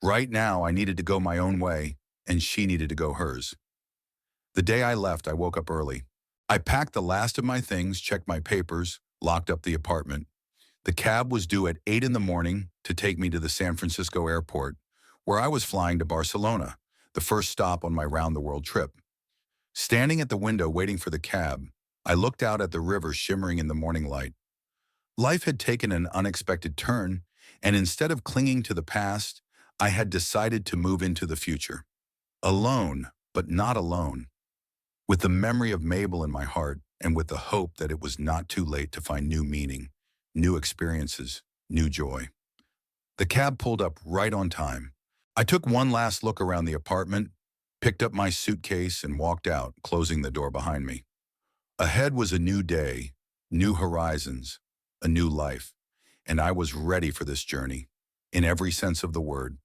Speaker 1: Right now, I needed to go my own way, and she needed to go hers. The day I left, I woke up early. I packed the last of my things, checked my papers, locked up the apartment. The cab was due at 8 in the morning to take me to the San Francisco airport, where I was flying to Barcelona, the first stop on my round-the-world trip. Standing at the window waiting for the cab, I looked out at the river shimmering in the morning light. Life had taken an unexpected turn, and instead of clinging to the past, I had decided to move into the future. Alone, but not alone. With the memory of Mabel in my heart, and with the hope that it was not too late to find new meaning, new experiences, new joy. The cab pulled up right on time. I took one last look around the apartment, picked up my suitcase, and walked out, closing the door behind me. Ahead was a new day, new horizons, a new life, and I was ready for this journey, in every sense of the word.